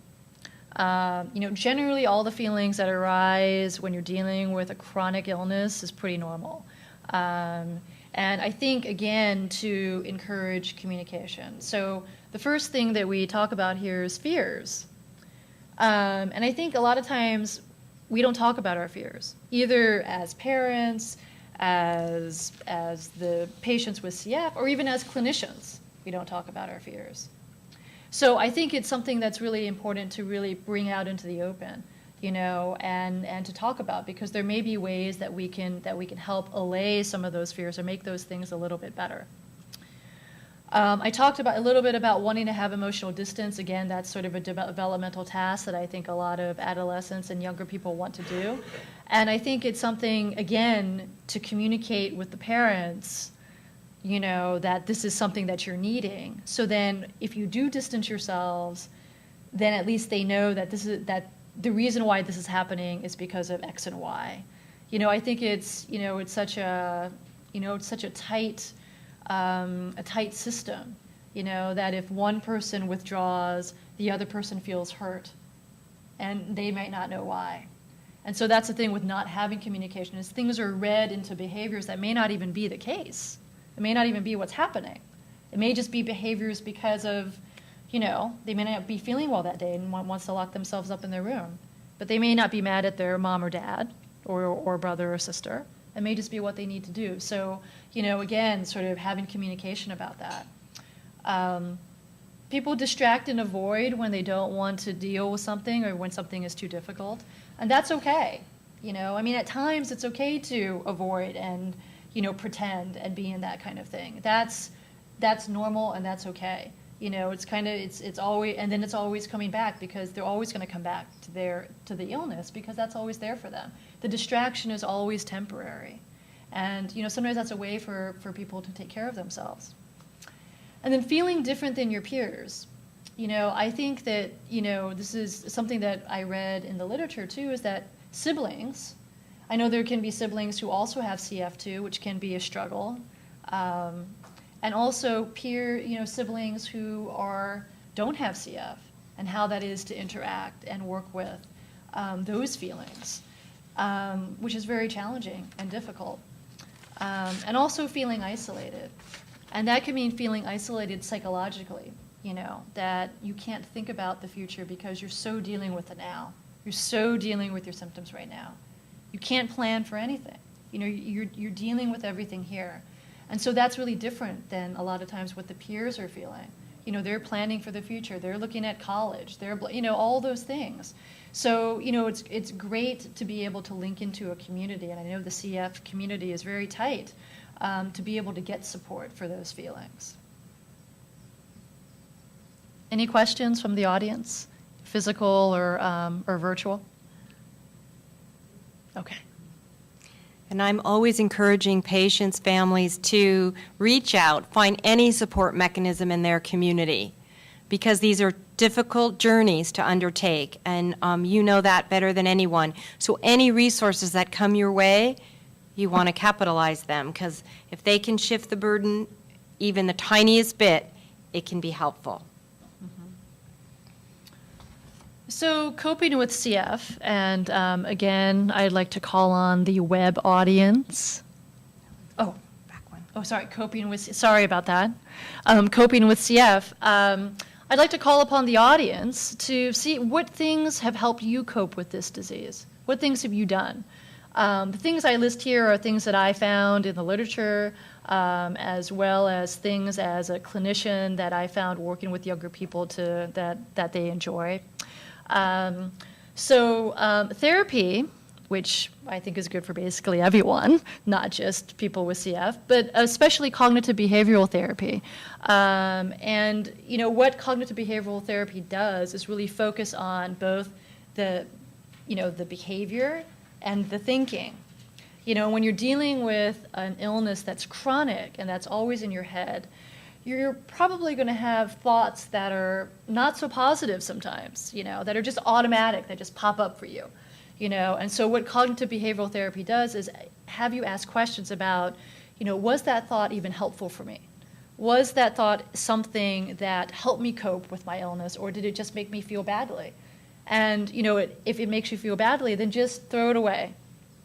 Generally all the feelings that arise when you're dealing with a chronic illness is pretty normal. And I think, again, to encourage communication. So the first thing that we talk about here is fears. And I think a lot of times we don't talk about our fears, either as parents, as the patients with CF, or even as clinicians. We don't talk about our fears. So I think it's something that's really important to really bring out into the open, and to talk about, because there may be ways that we can help allay some of those fears or make those things a little bit better. I talked a little bit about wanting to have emotional distance. Again, that's sort of a developmental task that I think a lot of adolescents and younger people want to do. And I think it's something, again, to communicate with the parents, that this is something that you're needing. So then if you do distance yourselves, then at least they know that that the reason why this is happening is because of X and Y. I think it's such a tight system, that if one person withdraws, the other person feels hurt, and they might not know why. And so that's the thing with not having communication, is things are read into behaviors that may not even be the case. It may not even be what's happening. It may just be behaviors because of, they may not be feeling well that day and wants to lock themselves up in their room. But they may not be mad at their mom or dad or brother or sister. It may just be what they need to do. So, again, sort of having communication about that. People distract and avoid when they don't want to deal with something or when something is too difficult. And that's okay. At times it's okay to avoid and, pretend and be in that kind of thing. That's normal and that's okay. It's always, and then it's always coming back, because they're always going to come back to the illness, because that's always there for them. The distraction is always temporary. And, sometimes that's a way for people to take care of themselves. And then feeling different than your peers. I think that, this is something that I read in the literature too, is that siblings, I know there can be siblings who also have CF too, which can be a struggle. And also siblings who don't have CF, and how that is to interact and work with those feelings, which is very challenging and difficult. And also feeling isolated. And that can mean feeling isolated psychologically, that you can't think about the future because you're so dealing with the now. You're so dealing with your symptoms right now. You can't plan for anything. You're dealing with everything here. And so that's really different than a lot of times what the peers are feeling. They're planning for the future. They're looking at college. They're, all those things. So, it's great to be able to link into a community, and I know the CF community is very tight, to be able to get support for those feelings. Any questions from the audience, physical or virtual? Okay. And I'm always encouraging patients, families to reach out, find any support mechanism in their community, because these are difficult journeys to undertake, and you know that better than anyone. So any resources that come your way, you want to capitalize them, because if they can shift the burden even the tiniest bit, it can be helpful. So coping with CF, and again, I'd like to call on the web audience. Oh, Back one. oh, sorry, sorry about that. Coping with CF. I'd like to call upon the audience to see what things have helped you cope with this disease. What things have you done? The things I list here are things that I found in the literature, as well as things as a clinician that I found working with younger people that they enjoy. Therapy, which I think is good for basically everyone, not just people with CF, but especially cognitive behavioral therapy. What cognitive behavioral therapy does is really focus on both the behavior and the thinking. When you're dealing with an illness that's chronic and that's always in your head, you're probably going to have thoughts that are not so positive sometimes, that are just automatic, that just pop up for you, And so what cognitive behavioral therapy does is have you ask questions about, was that thought even helpful for me? Was that thought something that helped me cope with my illness, or did it just make me feel badly? And, if it makes you feel badly, then just throw it away.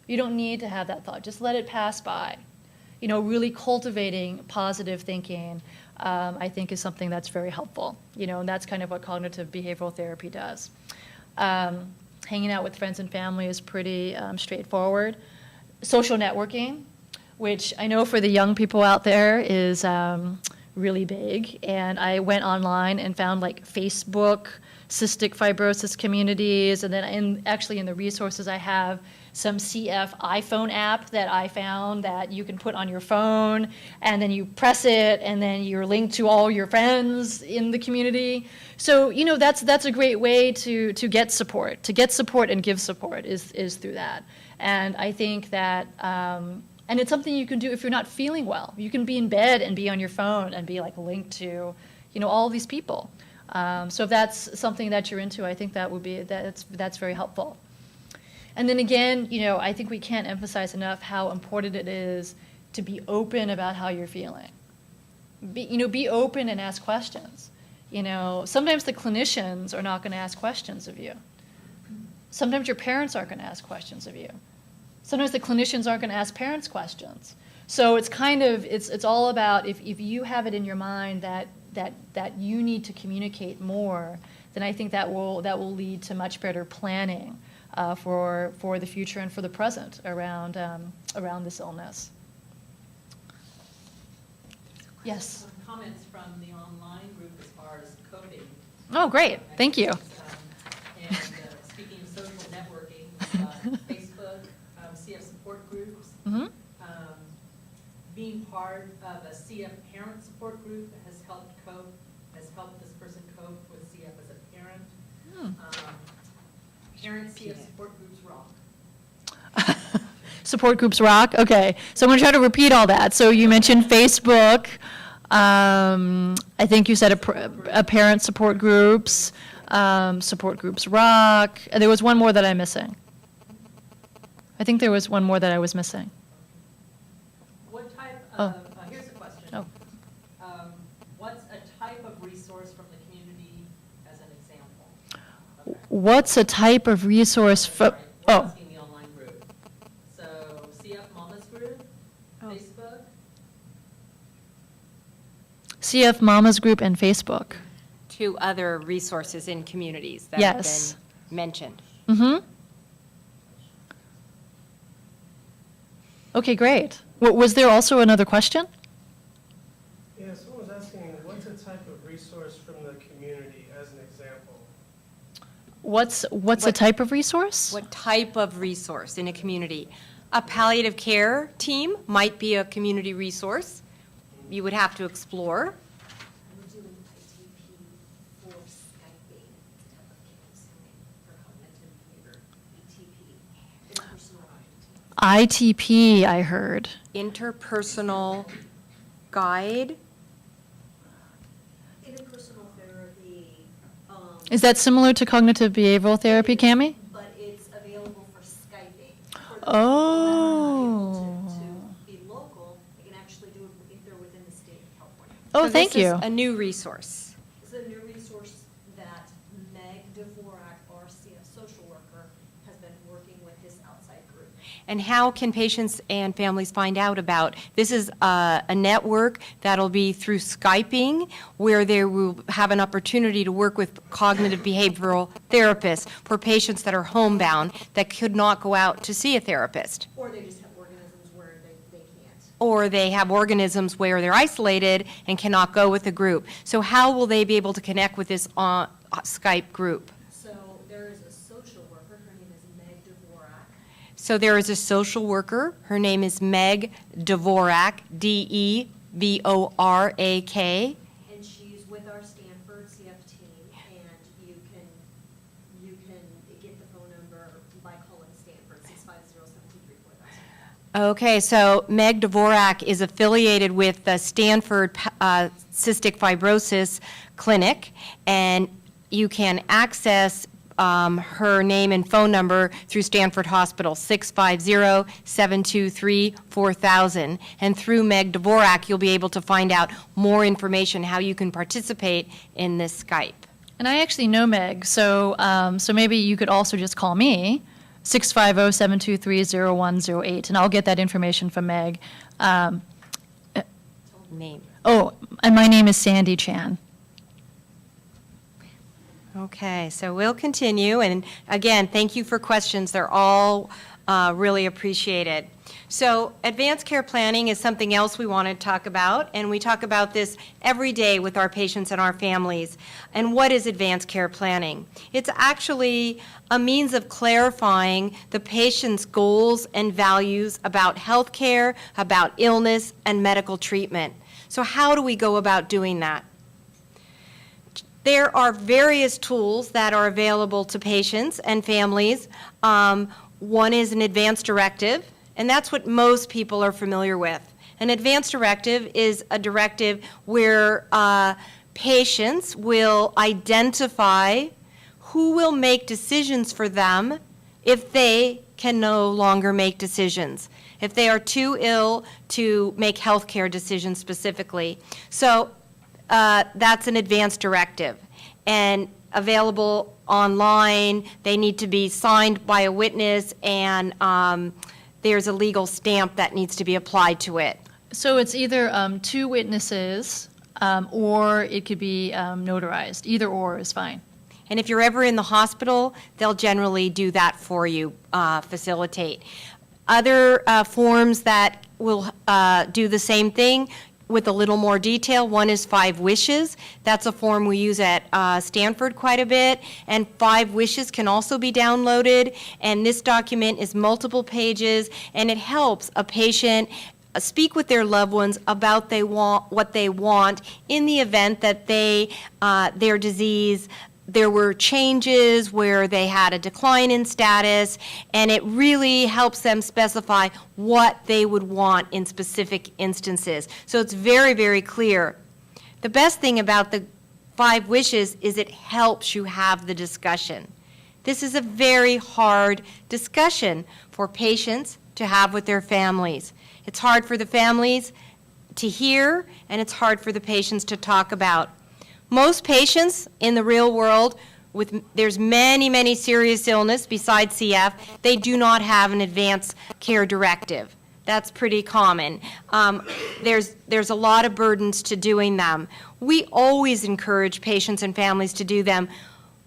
You don't need to have that thought. Just let it pass by. Really cultivating positive thinking, I think, is something that's very helpful, and that's kind of what cognitive behavioral therapy does. Hanging out with friends and family is pretty straightforward. Social networking, which I know for the young people out there is really big, and I went online and found Facebook cystic fibrosis communities, and then actually in the resources I have some CF iPhone app that I found that you can put on your phone, and then you press it, and then you're linked to all your friends in the community. So, that's a great way to get support. To get support and give support is through that. And I think that, and it's something you can do if you're not feeling well. You can be in bed and be on your phone and be linked to, all these people. So if that's something that you're into, I think that's very helpful. And then again, I think we can't emphasize enough how important it is to be open about how you're feeling. Be open and ask questions. Sometimes the clinicians are not going to ask questions of you. Sometimes your parents aren't going to ask questions of you. Sometimes the clinicians aren't going to ask parents questions. So it's it's all about if you have it in your mind that you need to communicate more, then I think that will lead to much better planning for the future and for the present around this illness. Yes. Some comments from the online group as far as coding. Oh, great. Thank you. And speaking of social networking, Facebook, CF support groups. Mm-hmm. Being part of a CF parent support group has helped this person cope with CF as a parent. Parent CF support groups rock. Support groups rock? Okay. So I'm going to try to repeat all that. So you mentioned Facebook. I think you said a parent support groups. Support groups rock. And there was one more that I'm missing. I think there was one more that I was missing. What type of, here's a question. Oh. What's a type of resource from the community as an example? Okay. What's a type of resource for? Sorry, we're Oh. asking the online group. So CF Mamas group, Facebook. CF Mamas Group and Facebook. Two other resources in communities that Yes. have been mentioned. Mm-hmm. Okay, great. Was there also another question? Yeah, someone was asking, what's a type of resource from the community as an example. What's a What- type of resource? What type of resource in a community? A palliative care team might be a community resource. You would have to explore. We're doing ITP for Skyping, it's a type of counseling for cognitive behavior, ETP, interpersonal ITP, I heard. Interpersonal guide. Interpersonal therapy, Is that similar to cognitive behavioral therapy, Cami? but it's available for Skyping. For the Oh. people to be local, they can actually do it if they're within the state of California. Oh, So thank this is you. a new resource. This is a new resource that Meg Dvorak, our CF social worker, has been working with this outside group. And how can patients and families find out about? This is a network that'll be through Skyping, where they will have an opportunity to work with cognitive behavioral therapists for patients that are homebound that could not go out to see a therapist. Or they just have organisms where they can't. Or they have organisms where they're isolated and cannot go with the group. So how will they be able to connect with this Skype group? So there is a social worker, her name is Meg Dvorak. So there is a social worker. Her name is Meg Dvorak, Devorak. And she's with our Stanford CF team, and you can get the phone number by calling Stanford, 650-723-4000. Okay, so Meg Dvorak is affiliated with the Stanford Cystic Fibrosis Clinic, and you can access her name and phone number through Stanford Hospital, 650-723-4000. And through Meg Dvorak, you'll be able to find out more information, how you can participate in this Skype. And I actually know Meg, so so maybe you could also just call me, 650-723-0108, and I'll get that information from Meg. Name. Oh, and my name is Sandy Chan. Okay, so we'll continue, and again, thank you for questions. They're all really appreciated. So advanced care planning is something else we want to talk about, and we talk about this every day with our patients and our families. And what is advanced care planning? It's actually a means of clarifying the patient's goals and values about health care, about illness, and medical treatment. So how do we go about doing that? There are various tools that are available to patients and families. One is an advance directive, and that's what most people are familiar with. An advance directive is a directive where patients will identify who will make decisions for them if they can no longer make decisions, if they are too ill to make health care decisions specifically. So that's an advance directive, and available online. They need to be signed by a witness, and there's a legal stamp that needs to be applied to it. So it's either two witnesses or it could be notarized. Either or is fine. And if you're ever in the hospital, they'll generally do that for you, facilitate. Other forms that will do the same thing with a little more detail. One is 5 Wishes. That's a form we use at Stanford quite a bit. And 5 Wishes can also be downloaded. And this document is multiple pages, and it helps a patient speak with their loved ones about what they want in the event that their disease, there were changes where they had a decline in status, and it really helps them specify what they would want in specific instances. So it's very, very clear. The best thing about the 5 Wishes is it helps you have the discussion. This is a very hard discussion for patients to have with their families. It's hard for the families to hear, and it's hard for the patients to talk about. Most patients in the real world, there's many, many serious illness besides CF, they do not have an advanced care directive. That's pretty common. There's a lot of burdens to doing them. We always encourage patients and families to do them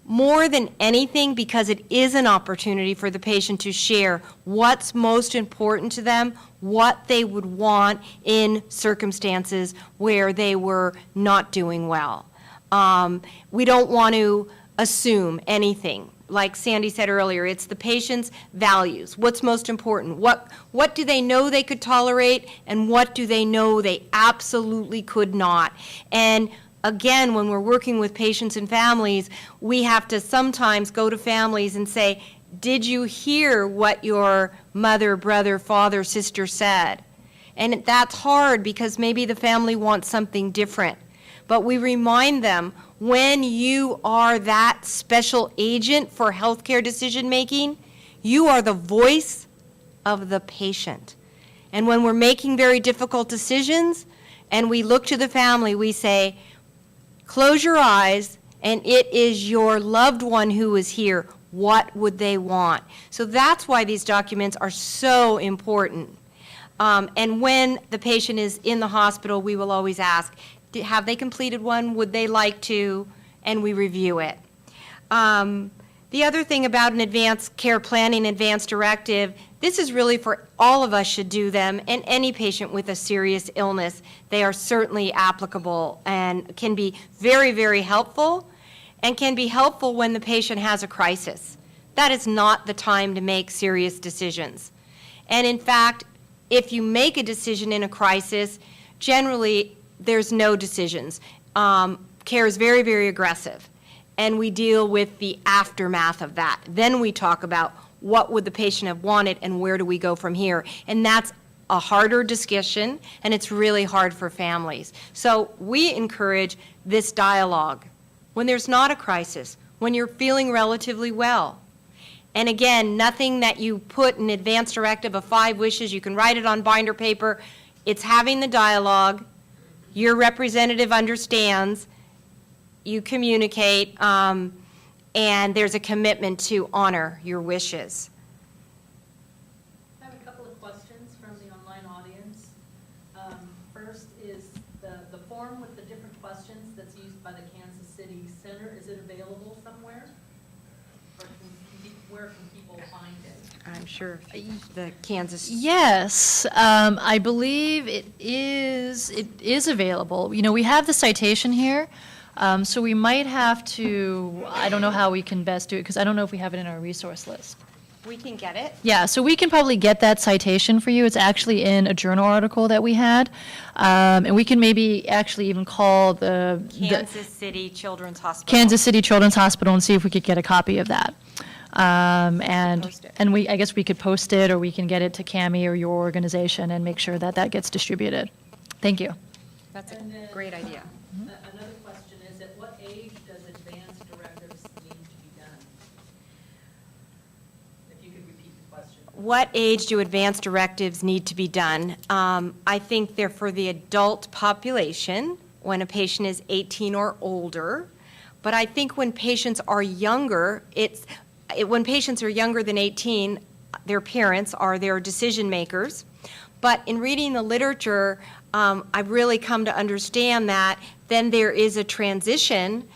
more than anything because it is an opportunity for the patient to share what's most important to them, what they would want in circumstances where they were not doing well. We don't want to assume anything. Like Sandy said earlier, it's the patient's values. What's most important? What do they know they could tolerate, and what do they know they absolutely could not? And again, when we're working with patients and families, we have to sometimes go to families and say, did you hear what your mother, brother, father, sister said? And that's hard because maybe the family wants something different. But we remind them, when you are that special agent for healthcare decision-making, you are the voice of the patient. And when we're making very difficult decisions and we look to the family, we say, close your eyes, and it is your loved one who is here. What would they want? So that's why these documents are so important. And when the patient is in the hospital, we will always ask, have they completed one? Would they like to? And we review it. The other thing about an advanced care planning advanced directive, this is really for all of us should do them, and any patient with a serious illness, they are certainly applicable and can be very, very helpful, and can be helpful when the patient has a crisis. That is not the time to make serious decisions. And in fact, if you make a decision in a crisis, generally there's no decisions. Care is very, very aggressive, and we deal with the aftermath of that. Then we talk about what would the patient have wanted and where do we go from here. And that's a harder discussion, and it's really hard for families. So we encourage this dialogue when there's not a crisis, when you're feeling relatively well. And again, nothing that you put in advance directive of 5 wishes, you can write it on binder paper. It's having the dialogue, your representative understands, you communicate, and there's a commitment to honor your wishes. I have a couple of questions from the online audience. First is the form with the different questions that's used by the Kansas City Center. Is it available somewhere? Or where can people find it? I'm sure the Kansas. Yes, I believe it is available. You know, we have the citation here, so we might have to, I don't know how we can best do it, because I don't know if we have it in our resource list. We can get it. Yeah, so we can probably get that citation for you. It's actually in a journal article that we had, and we can maybe actually even call the Kansas City Children's Hospital. Kansas City Children's Hospital and see if we could get a copy of that. And post it. I guess we could post it, or we can get it to Cami or your organization and make sure that that gets distributed. Thank you. That's a And then, great idea. Another question is, at what age does advance directives need to be done? If you could repeat the question. What age do advance directives need to be done? I think they're for the adult population, when a patient is 18 or older. But I think when patients are younger, when patients are younger than 18, their parents are their decision makers. But in reading the literature, I've really come to understand that then there is a transition.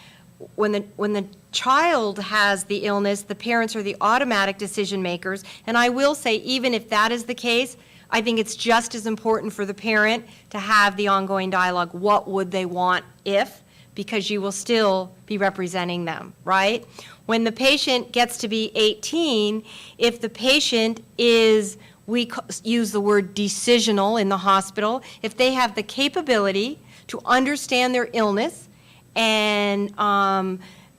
When the child has the illness, the parents are the automatic decision makers. And I will say, even if that is the case, I think it's just as important for the parent to have the ongoing dialogue. What would they want if? Because you will still be representing them, right? When the patient gets to be 18, if the patient is, we use the word decisional in the hospital, if they have the capability to understand their illness and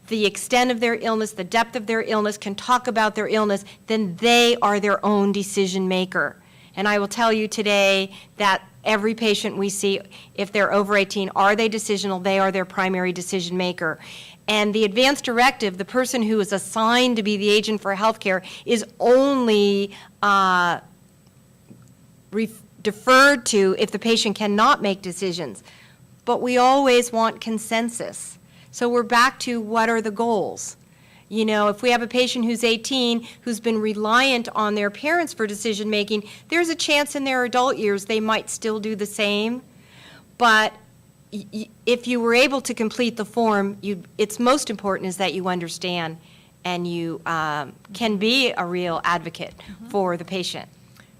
the extent of their illness, the depth of their illness, can talk about their illness, then they are their own decision maker. And I will tell you today that every patient we see, if they're over 18, are they decisional? They are their primary decision maker. And the advance directive, the person who is assigned to be the agent for healthcare, is only deferred to if the patient cannot make decisions. But we always want consensus. So we're back to what are the goals? You know, if we have a patient who's 18 who's been reliant on their parents for decision making, there's a chance in their adult years they might still do the same. But if you were able to complete the form, it's most important is that you understand and you can be a real advocate for the patient.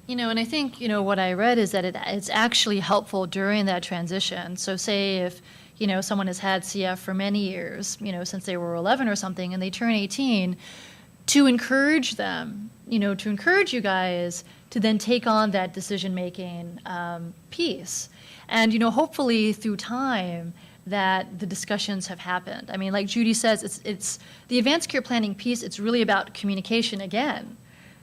You know, and I think, you know, what I read is that it's actually helpful during that transition. So say if, someone has had CF for many years, since they were 11 or something, and they turn 18, to encourage them, to encourage you guys to then take on that decision-making piece. And, hopefully through time, that the discussions have happened. I mean, like Judy says, it's the advanced care planning piece, it's really about communication again.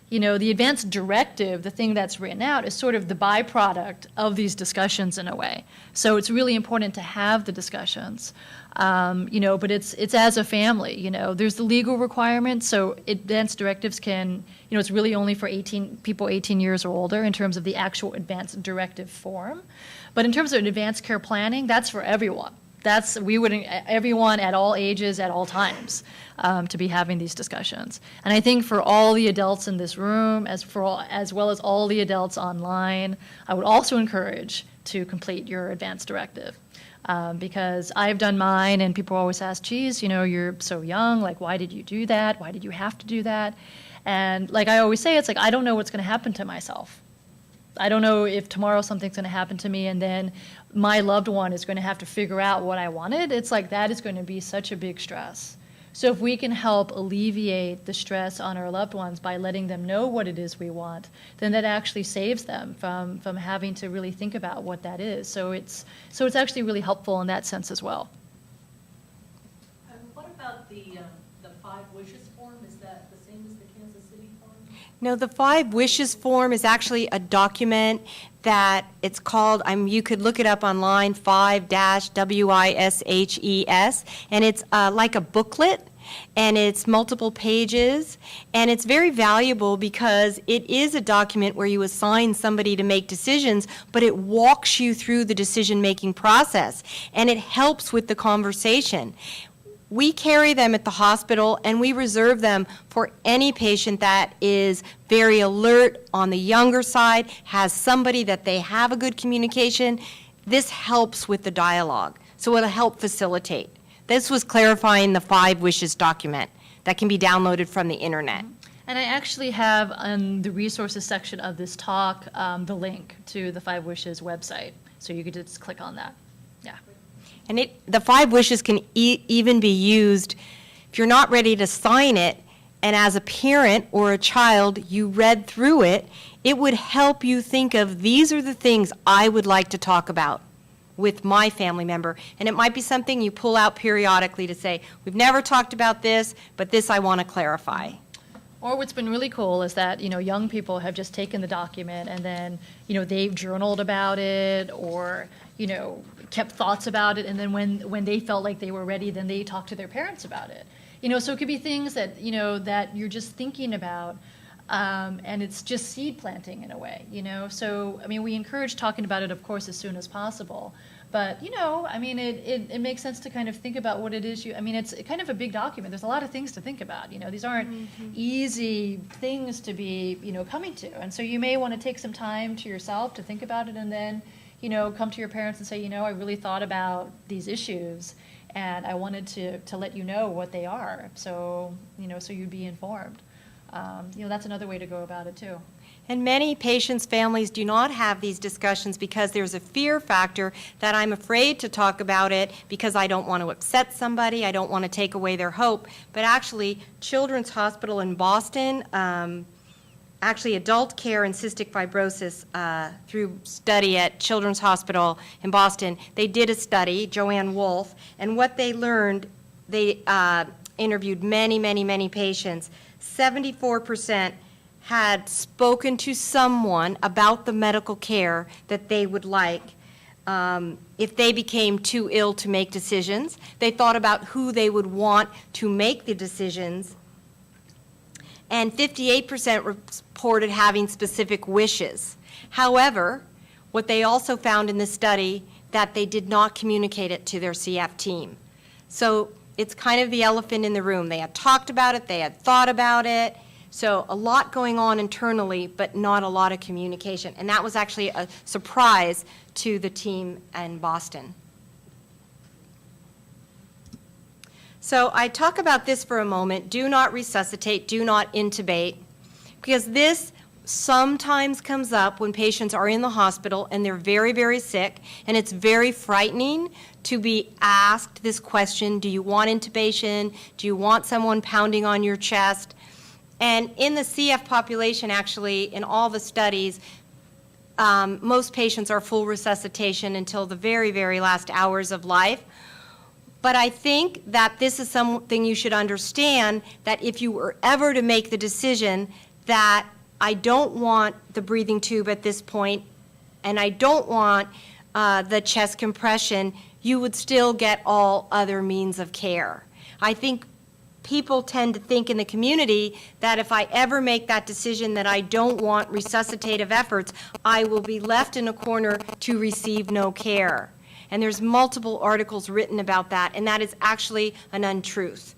The advanced directive, the thing that's written out, is sort of the byproduct of these discussions in a way. So it's really important to have the discussions, but it's as a family, There's the legal requirements, so advanced directives can, it's really only for people 18 years or older in terms of the actual advanced directive form. But in terms of advanced care planning, that's for everyone. Everyone at all ages, at all times, to be having these discussions. And I think for all the adults in this room, as well as all the adults online, I would also encourage to complete your advanced directive. Because I've done mine, and people always ask, geez, you're so young, like, why did you do that? Why did you have to do that? And like I always say, it's like, I don't know what's going to happen to myself. I don't know if tomorrow something's going to happen to me and then my loved one is going to have to figure out what I wanted. It's like that is going to be such a big stress. So if we can help alleviate the stress on our loved ones by letting them know what it is we want, then that actually saves them from having to really think about what that is. So it's actually really helpful in that sense as well. What about the 5 wishes form? Is that the same as the Kansas City form? No, the 5 wishes form is actually a document that it's called, you could look it up online, 5-WISHES, and it's like a booklet, and it's multiple pages, and it's very valuable because it is a document where you assign somebody to make decisions, but it walks you through the decision-making process, and it helps with the conversation. We carry them at the hospital, and we reserve them for any patient that is very alert on the younger side, has somebody that they have a good communication. This helps with the dialogue, so it'll help facilitate. This was clarifying the 5 wishes document that can be downloaded from the internet. And I actually have on the resources section of this talk the link to the 5 Wishes website, so you could just click on that. Yeah. And the 5 wishes can even be used if you're not ready to sign it, and as a parent or a child, you read through it, it would help you think of, these are the things I would like to talk about with my family member. And it might be something you pull out periodically to say, we've never talked about this, but this I want to clarify. Or what's been really cool is that, young people have just taken the document and then, they've journaled about it or, kept thoughts about it, and then when they felt like they were ready, then they talked to their parents about it. So it could be things that, that you're just thinking about, and it's just seed planting in a way, So, we encourage talking about it, of course, as soon as possible. But, it makes sense to kind of think about what it is it's kind of a big document. There's a lot of things to think about, These aren't easy things to be, coming to. And so you may want to take some time to yourself to think about it and then, come to your parents and say, I really thought about these issues and I wanted to let you know what they are. So, so you'd be informed. That's another way to go about it too. And many patients' families do not have these discussions because there's a fear factor that I'm afraid to talk about it because I don't want to upset somebody, I don't want to take away their hope. But actually, Children's Hospital in Boston, actually adult care and cystic fibrosis through study at Children's Hospital in Boston, they did a study, Joanne Wolf, and what they learned, they interviewed many patients. 74% had spoken to someone about the medical care that they would like. If they became too ill to make decisions, they thought about who they would want to make the decisions. And 58% reported having specific wishes. However, what they also found in the study, that they did not communicate it to their CF team. So it's kind of the elephant in the room. They had talked about it, they had thought about it, so a lot going on internally, but not a lot of communication. And that was actually a surprise to the team in Boston. So I talk about this for a moment. Do not resuscitate, do not intubate, because this sometimes comes up when patients are in the hospital and they're very, very sick, and it's very frightening to be asked this question, do you want intubation? Do you want someone pounding on your chest? And in the CF population, actually, in all the studies, most patients are full resuscitation until the very, very last hours of life. But I think that this is something you should understand, that if you were ever to make the decision that I don't want the breathing tube at this point, and I don't want the chest compression, you would still get all other means of care. I think people tend to think in the community that if I ever make that decision that I don't want resuscitative efforts, I will be left in a corner to receive no care. And there's multiple articles written about that, and that is actually an untruth.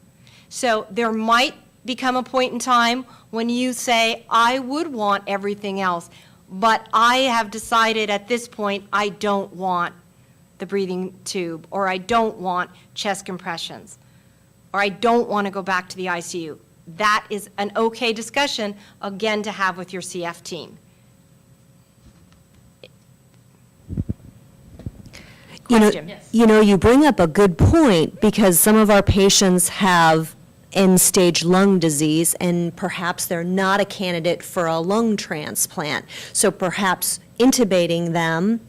So there might become a point in time when you say, I would want everything else, but I have decided at this point I don't want the breathing tube, or I don't want chest compressions, or I don't want to go back to the ICU. That is an okay discussion, again, to have with your CF team. Question. Yes. You bring up a good point, because some of our patients have end-stage lung disease, and perhaps they're not a candidate for a lung transplant. So perhaps intubating them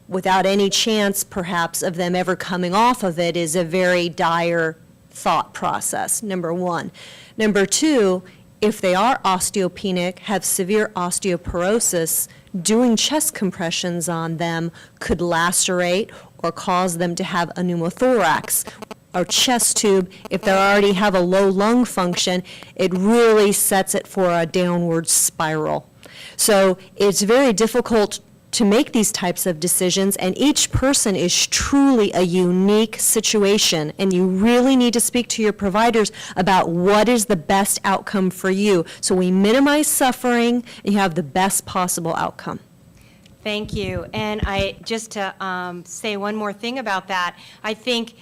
without any chance, perhaps, of them ever coming off of it is a very dire thought process, number one. Number two, if they are osteopenic, have severe osteoporosis, doing chest compressions on them could lacerate or cause them to have a pneumothorax or chest tube. If they already have a low lung function, it really sets it for a downward spiral. So it's very difficult to make these types of decisions, and each person is truly a unique situation, and you really need to speak to your providers about what is the best outcome for you, so we minimize suffering and you have the best possible outcome. Thank you. And I just to say one more thing about that, I think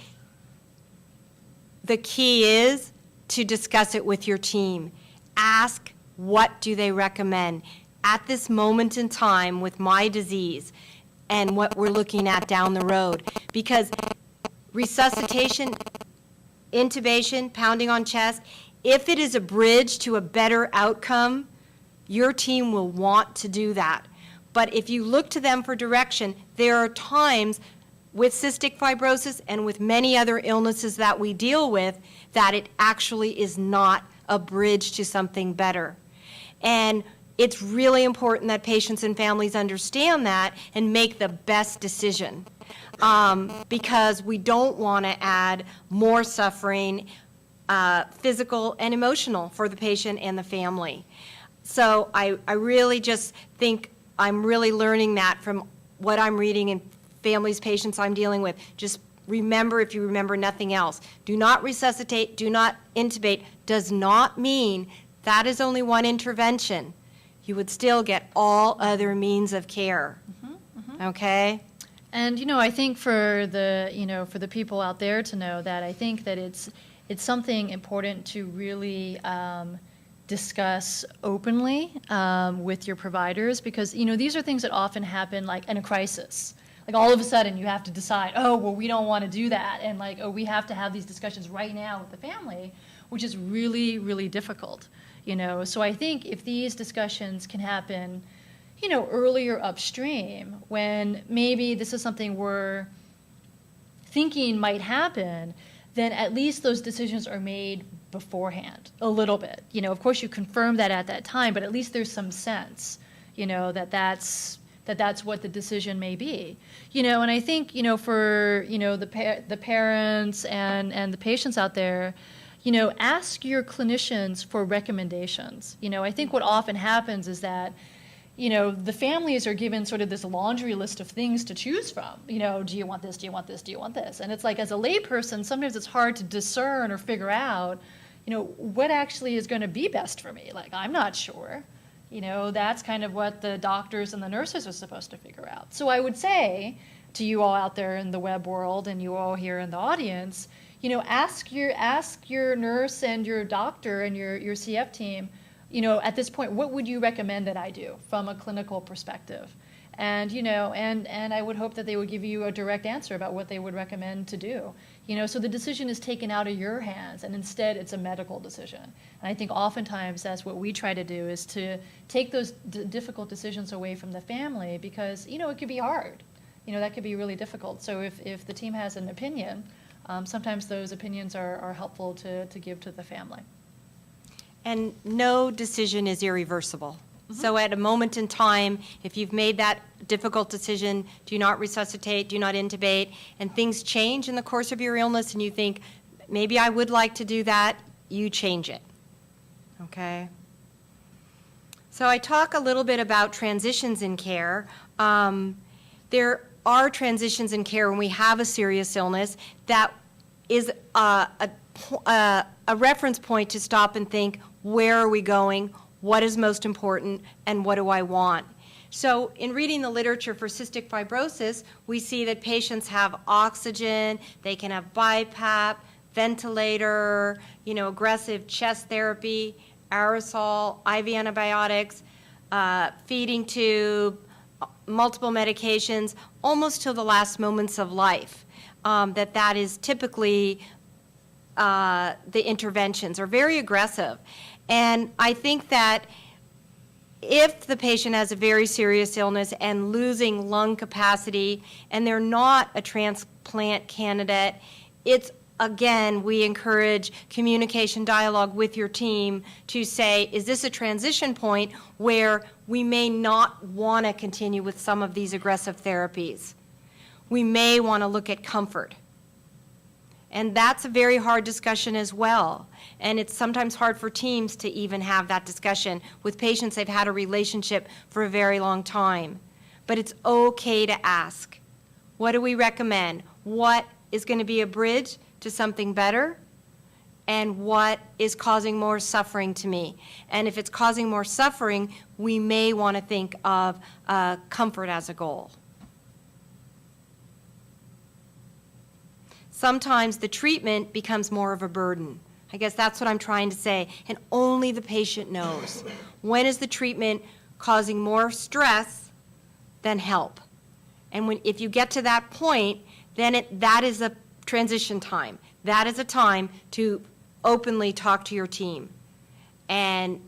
the key is to discuss it with your team. Ask, what do they recommend? At this moment in time with my disease and what we're looking at down the road, because resuscitation, intubation, pounding on chest, if it is a bridge to a better outcome, your team will want to do that. But if you look to them for direction, there are times with cystic fibrosis and with many other illnesses that we deal with that it actually is not a bridge to something better. And it's really important that patients and families understand that and make the best decision, because we don't want to add more suffering, physical and emotional, for the patient and the family. So I really just think I'm really learning that from what I'm reading in families, patients I'm dealing with. Just remember, if you remember nothing else, do not resuscitate, do not intubate, does not mean that is only one intervention. You would still get all other means of care. Okay? And, I think for the people out there to know that, I think that it's something important to really discuss openly with your providers, because, these are things that often happen like in a crisis. Like all of a sudden you have to decide, oh, well, we don't want to do that. And like, oh, we have to have these discussions right now with the family, which is really, really difficult. So I think if these discussions can happen, earlier upstream, when maybe this is something we're thinking might happen, then at least those decisions are made beforehand a little bit. Of course you confirm that at that time, but at least there's some sense, that's what the decision may be. And I think, for, the parents and the patients out there, ask your clinicians for recommendations. I think what often happens is that, the families are given sort of this laundry list of things to choose from. Do you want this? Do you want this? Do you want this? And it's like, as a layperson, sometimes it's hard to discern or figure out, what actually is going to be best for me. Like, I'm not sure. That's kind of what the doctors and the nurses are supposed to figure out. So I would say to you all out there in the web world and you all here in the audience, ask your nurse and your doctor and your CF team, at this point, what would you recommend that I do from a clinical perspective? And, and I would hope that they would give you a direct answer about what they would recommend to do. So the decision is taken out of your hands, and instead it's a medical decision. And I think oftentimes that's what we try to do, is to take those difficult decisions away from the family, because, it could be hard. That could be really difficult. So if the team has an opinion, sometimes those opinions are helpful to give to the family. And no decision is irreversible. So at a moment in time, if you've made that difficult decision, do not resuscitate, do not intubate, and things change in the course of your illness and you think, maybe I would like to do that, you change it. Okay? So I talk a little bit about transitions in care. There are transitions in care when we have a serious illness that is a reference point to stop and think, where are we going? What is most important, and what do I want? So in reading the literature for cystic fibrosis, we see that patients have oxygen, they can have BiPAP, ventilator, aggressive chest therapy, aerosol, IV antibiotics, feeding tube, multiple medications, almost till the last moments of life. That is typically the interventions are very aggressive. And I think that if the patient has a very serious illness and losing lung capacity and they're not a transplant candidate, again, we encourage communication dialogue with your team to say, is this a transition point where we may not want to continue with some of these aggressive therapies? We may want to look at comfort. And that's a very hard discussion as well. And it's sometimes hard for teams to even have that discussion with patients they've had a relationship for a very long time. But it's okay to ask, what do we recommend? What is going to be a bridge to something better? And what is causing more suffering to me? And if it's causing more suffering, we may want to think of comfort as a goal. Sometimes the treatment becomes more of a burden. I guess that's what I'm trying to say, and only the patient knows. When is the treatment causing more stress than help? And if you get to that point, then that is a transition time. That is a time to openly talk to your team and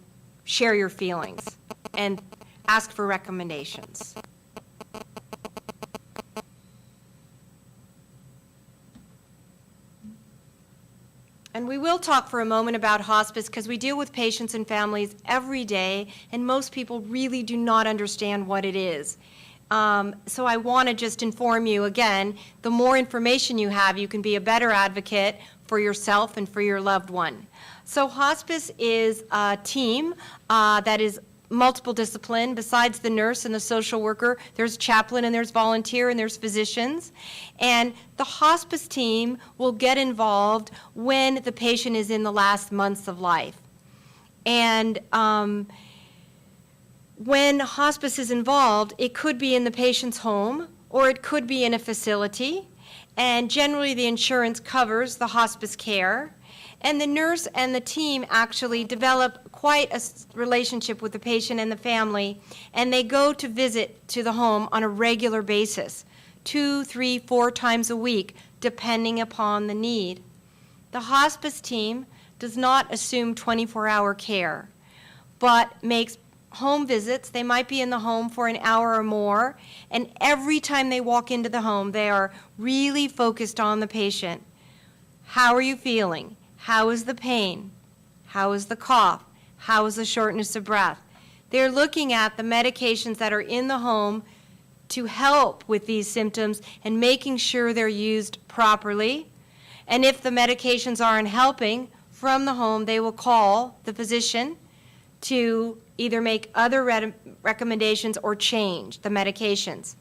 share your feelings and ask for recommendations. And we will talk for a moment about hospice because we deal with patients and families every day, and most people really do not understand what it is. So I want to just inform you again, the more information you have, you can be a better advocate for yourself and for your loved one. So hospice is a team that is multiple discipline. Besides the nurse and the social worker, there's chaplain and there's volunteer and there's physicians. And the hospice team will get involved when the patient is in the last months of life. And when hospice is involved, it could be in the patient's home or it could be in a facility. And generally the insurance covers the hospice care. And the nurse and the team actually develop quite a relationship with the patient and the family, and they go to visit to the home on a regular basis, 2, 3, 4 times a week, depending upon the need. The hospice team does not assume 24-hour care, but makes home visits. They might be in the home for an hour or more, and every time they walk into the home, they are really focused on the patient. How are you feeling? How is the pain? How is the cough? How is the shortness of breath? They're looking at the medications that are in the home to help with these symptoms and making sure they're used properly. And if the medications aren't helping, from the home they will call the physician to either make other recommendations or change the medications.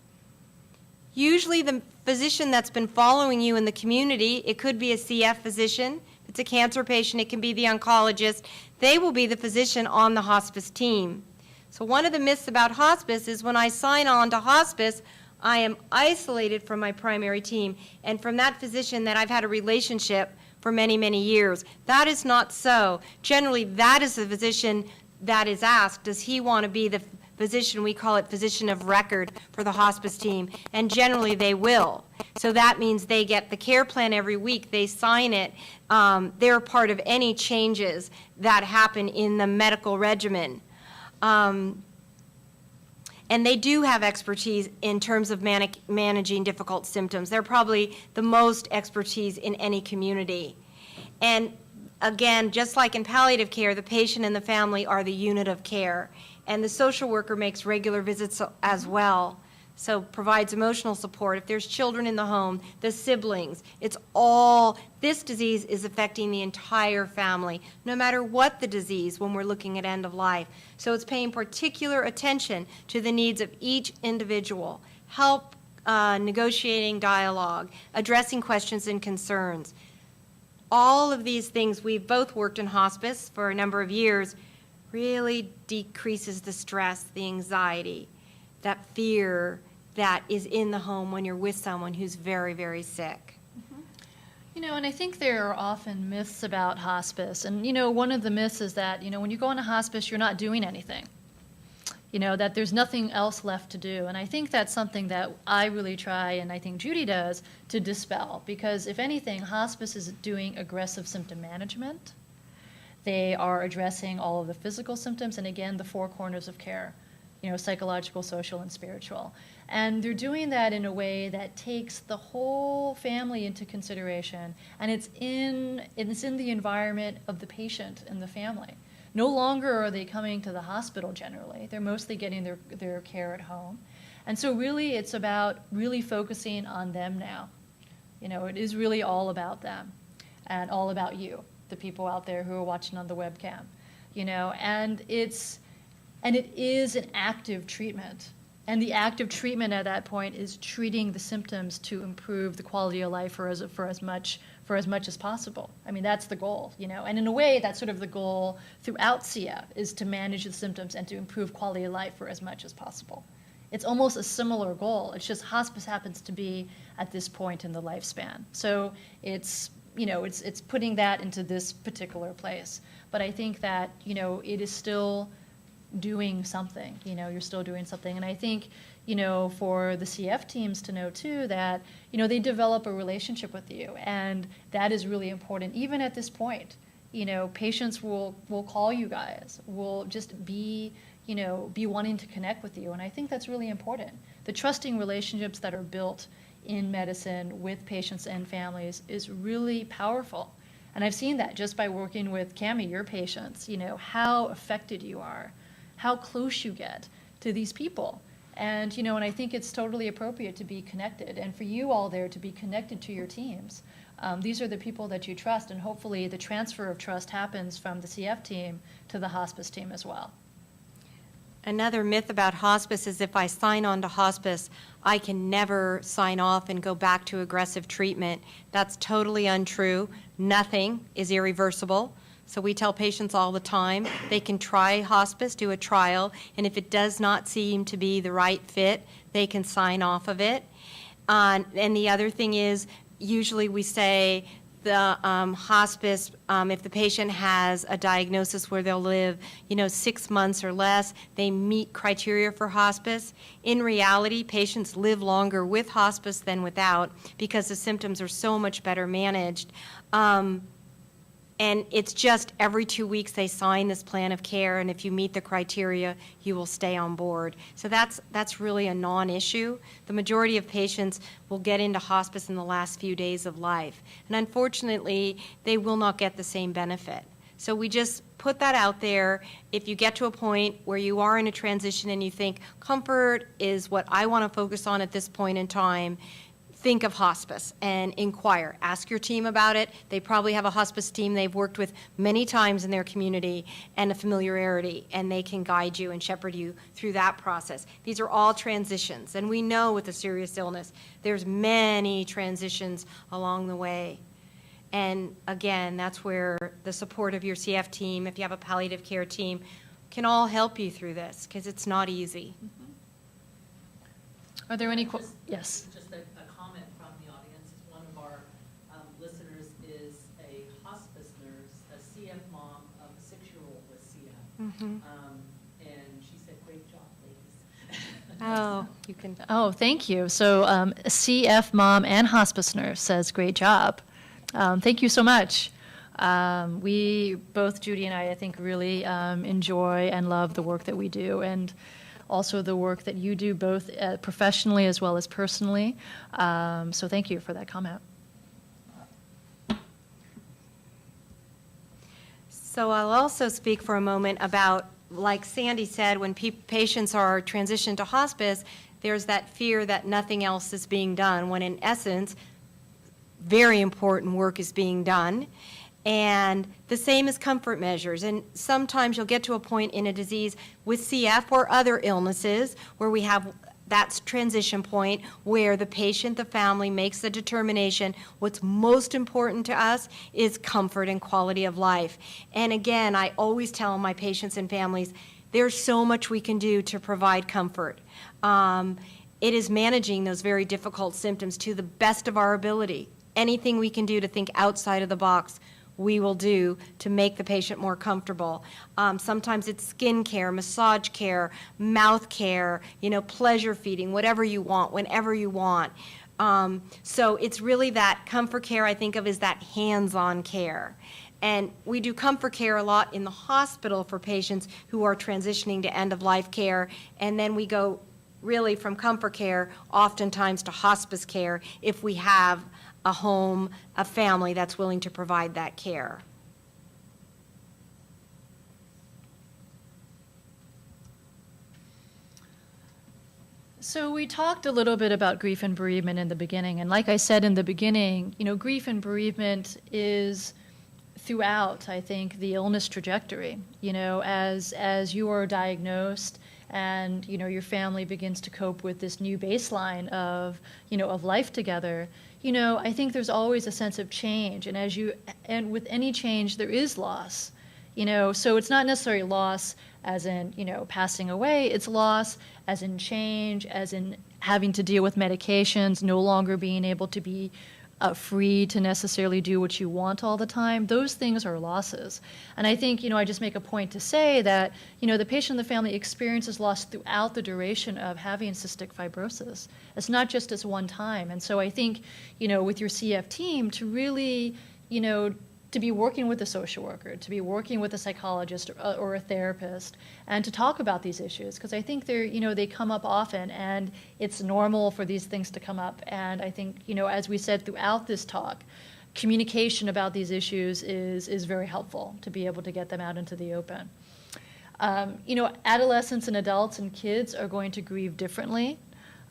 Usually the physician that's been following you in the community, it could be a CF physician. If it's a cancer patient, it can be the oncologist. They will be the physician on the hospice team. So one of the myths about hospice is when I sign on to hospice, I am isolated from my primary team and from that physician that I've had a relationship for many, many years. That is not so. Generally, that is the physician that is asked, does he want to be the physician, we call it physician of record for the hospice team, and generally they will. So that means they get the care plan every week, they sign it, they're part of any changes that happen in the medical regimen. And they do have expertise in terms of managing difficult symptoms. They're probably the most expertise in any community. And again, just like in palliative care, the patient and the family are the unit of care. And the social worker makes regular visits as well, so provides emotional support. If there's children in the home, the siblings, it's all, this disease is affecting the entire family, no matter what the disease when we're looking at end of life. So it's paying particular attention to the needs of each individual, help negotiating dialogue, addressing questions and concerns. All of these things, we've both worked in hospice for a number of years, really decreases the stress, the anxiety, that fear that is in the home when you're with someone who's very, very sick. You know, and I think there are often myths about hospice. And, you know, one of the myths is that, you know, when you go into hospice, you're not doing anything. You know, that there's nothing else left to do. And I think that's something that I really try, and I think Judy does, to dispel. Because if anything, hospice is doing aggressive symptom management. They are addressing all of the physical symptoms, and again, the four corners of care, you know, psychological, social, and spiritual. And they're doing that in a way that takes the whole family into consideration, and it's in the environment of the patient and the family. No longer are they coming to the hospital generally. They're mostly getting their care at home. And so really it's about really focusing on them now. You know, it is really all about them and all about you, the people out there who are watching on the webcam. You know, and it is an active treatment. And the active treatment at that point is treating the symptoms to improve the quality of life for as much as possible. I mean, that's the goal, you know. And in a way, that's sort of the goal throughout CF, is to manage the symptoms and to improve quality of life for as much as possible. It's almost a similar goal. It's just hospice happens to be at this point in the lifespan. So it's, you know, it's putting that into this particular place. But I think that, you know, it is still doing something, you know, you're still doing something. And I think, you know, for the CF teams to know too that, you know, they develop a relationship with you, and that is really important. Even at this point, you know, patients will call you guys, will just be, you know, be wanting to connect with you. And I think that's really important. The trusting relationships that are built in medicine with patients and families is really powerful. And I've seen that just by working with Cammie, your patients, you know, how affected you are, how close you get to these people. And, you know, and I think it's totally appropriate to be connected, and for you all there to be connected to your teams. These are the people that you trust, and hopefully the transfer of trust happens from the CF team to the hospice team as well. Another myth about hospice is if I sign on to hospice, I can never sign off and go back to aggressive treatment. That's totally untrue. Nothing is irreversible. So we tell patients all the time they can try hospice, do a trial, and if it does not seem to be the right fit, they can sign off of it. And the other thing is, usually we say the hospice, if the patient has a diagnosis where they'll live, you know, 6 months or less, they meet criteria for hospice. In reality, patients live longer with hospice than without because the symptoms are so much better managed. And it's just every 2 weeks they sign this plan of care, and if you meet the criteria, you will stay on board. So that's really a non-issue. The majority of patients will get into hospice in the last few days of life. And unfortunately, they will not get the same benefit. So we just put that out there. If you get to a point where you are in a transition and you think comfort is what I want to focus on at this point in time, think of hospice and inquire. Ask your team about it. They probably have a hospice team they've worked with many times in their community and a familiarity, and they can guide you and shepherd you through that process. These are all transitions, and we know with a serious illness, there's many transitions along the way. And again, that's where the support of your CF team, if you have a palliative care team, can all help you through this, because it's not easy. Are there any Just- Yes. Just a comment from the audience. One of our listeners is a hospice nurse, a CF mom of a 6-year-old with CF. And she said, great job, ladies. Oh, you can. Oh, thank you. So CF mom and hospice nurse says, great job. Thank you so much. We, both Judy and I think, really enjoy and love the work that we do, and also the work that you do both professionally as well as personally. So thank you for that comment. So I'll also speak for a moment about, like Sandy said, when patients are transitioned to hospice, there's that fear that nothing else is being done, when in essence, very important work is being done. And the same as comfort measures. And sometimes you'll get to a point in a disease with CF or other illnesses where we have that transition point where the patient, the family makes the determination what's most important to us is comfort and quality of life. And again, I always tell my patients and families, there's so much we can do to provide comfort. It is managing those very difficult symptoms to the best of our ability. Anything we can do to think outside of the box, we will do to make the patient more comfortable. Sometimes it's skin care, massage care, mouth care, pleasure feeding, whatever you want, whenever you want. So it's really that comfort care I think of as that hands-on care. And we do comfort care a lot in the hospital for patients who are transitioning to end-of-life care, and then we go really from comfort care oftentimes to hospice care if we have a home, a family that's willing to provide that care. So we talked a little bit about grief and bereavement in the beginning, and like I said in the beginning, grief and bereavement is throughout, I think, the illness trajectory. As you are diagnosed and your family begins to cope with this new baseline of life together, I think there's always a sense of change, and with any change there is loss. So it's not necessarily loss as in passing away, it's loss as in change, as in having to deal with medications, no longer being able to be free to necessarily do what you want all the time. Those things are losses. And I think, I just make a point to say that, the patient and the family experiences loss throughout the duration of having cystic fibrosis. It's not just as one time. And so I think, with your CF team to really, to be working with a social worker, to be working with a psychologist or a therapist, and to talk about these issues, because I think they come up often, and it's normal for these things to come up. And I think, as we said throughout this talk, communication about these issues is very helpful to be able to get them out into the open. Adolescents and adults and kids are going to grieve differently.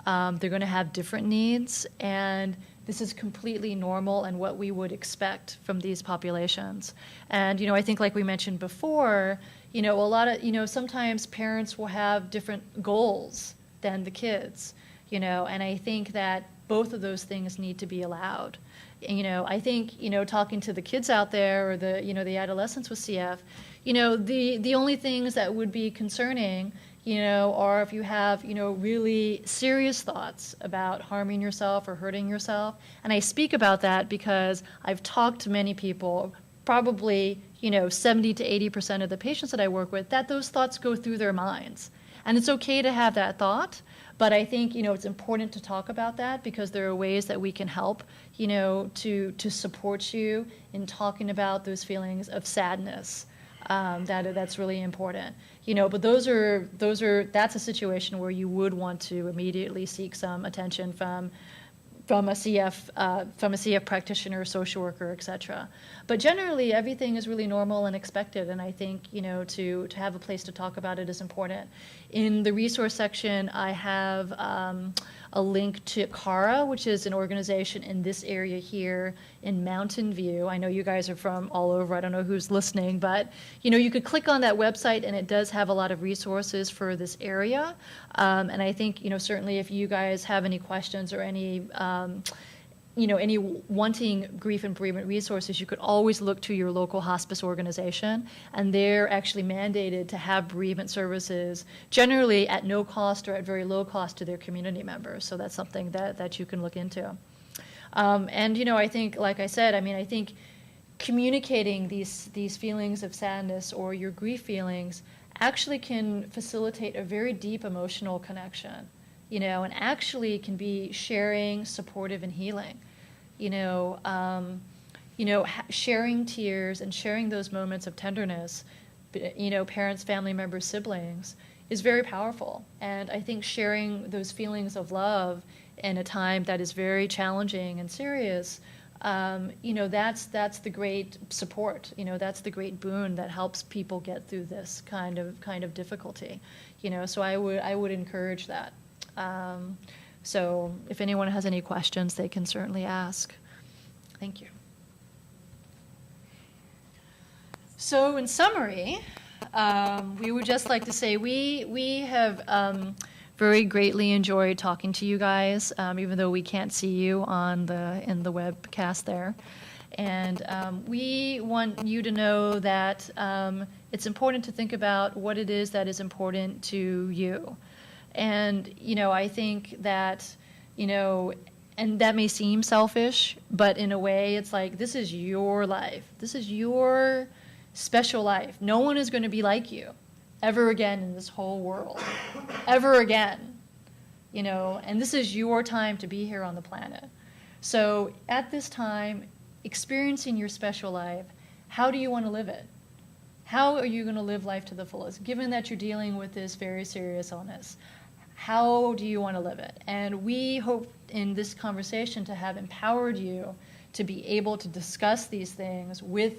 They're going to have different needs, and this is completely normal and what we would expect from these populations. And, I think like we mentioned before, a lot of, sometimes parents will have different goals than the kids, and I think that both of those things need to be allowed. I think, talking to the kids out there or the adolescents with CF, the only things that would be concerning or if you have, really serious thoughts about harming yourself or hurting yourself. And I speak about that because I've talked to many people, probably, 70 to 80% of the patients that I work with, that those thoughts go through their minds. And it's okay to have that thought, but I think, it's important to talk about that because there are ways that we can help, to support you in talking about those feelings of sadness. That's really important, but that's a situation where you would want to immediately seek some attention from a CF practitioner, social worker, et cetera. But generally, everything is really normal and expected, and I think, to have a place to talk about it is important. In the resource section, I have a link to CARA, which is an organization in this area here in Mountain View. I know you guys are from all over. I don't know who's listening, but, you could click on that website, and it does have a lot of resources for this area. And I think, certainly if you guys have any questions or any any wanting grief and bereavement resources, you could always look to your local hospice organization, and they're actually mandated to have bereavement services, generally at no cost or at very low cost to their community members. So that's something that you can look into. And I think, like I said, I think communicating these feelings of sadness or your grief feelings actually can facilitate a very deep emotional connection, and actually can be sharing, supportive, and healing. Sharing tears and sharing those moments of tenderness, parents, family members, siblings, is very powerful. And I think sharing those feelings of love in a time that is very challenging and serious, that's the great support. That's the great boon that helps people get through this kind of difficulty. So I would encourage that. So if anyone has any questions, they can certainly ask. Thank you. So in summary, we would just like to say we have very greatly enjoyed talking to you guys, even though we can't see you in the webcast there. And we want you to know that it's important to think about what it is that is important to you. And, I think that, and that may seem selfish, but in a way it's like, this is your life. This is your special life. No one is going to be like you ever again in this whole world, ever again, and this is your time to be here on the planet. So at this time, experiencing your special life, how do you want to live it? How are you going to live life to the fullest, given that you're dealing with this very serious illness? How do you want to live it? And we hope in this conversation to have empowered you to be able to discuss these things with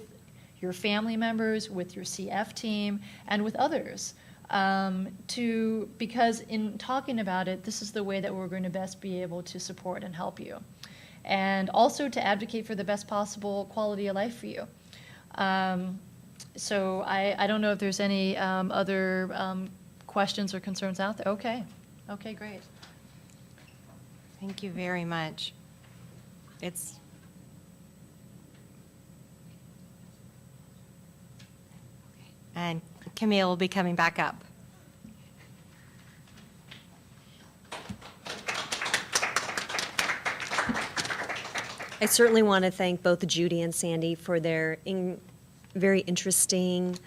your family members, with your CF team, and with others. Because in talking about it, this is the way that we're going to best be able to support and help you. And also to advocate for the best possible quality of life for you. So I don't know if there's any other questions or concerns out there. Okay, great. Thank you very much. And Camille will be coming back up. I certainly want to thank both Judy and Sandy for their very interesting,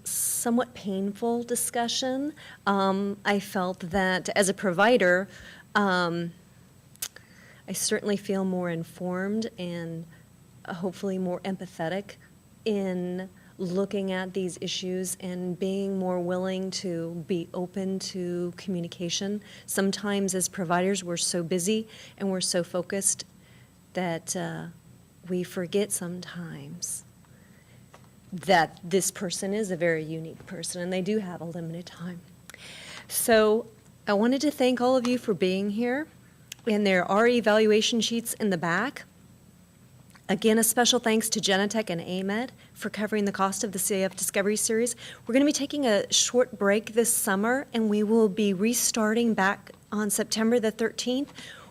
somewhat painful discussion. I felt that as a provider, I certainly feel more informed and hopefully more empathetic in looking at these issues and being more willing to be open to communication. Sometimes as providers, we're so busy and we're so focused that we forget sometimes that this person is a very unique person and they do have a limited time. So I wanted to thank all of you for being here, and there are evaluation sheets in the back. Again, a special thanks to Genentech and AMED for covering the cost of the CF Discovery Series. We're going to be taking a short break this summer, and we will be restarting back on September the 13th,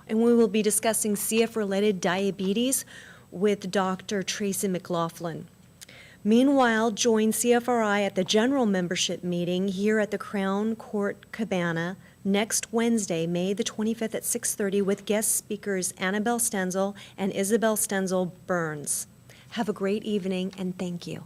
and we will be discussing CF-related diabetes with Dr. Tracy McLaughlin. Meanwhile, join CFRI at the general membership meeting here at the Crown Court Cabana next Wednesday, May the 25th at 6:30 with guest speakers Annabelle Stenzel and Isabel Stenzel Burns. Have a great evening, and thank you.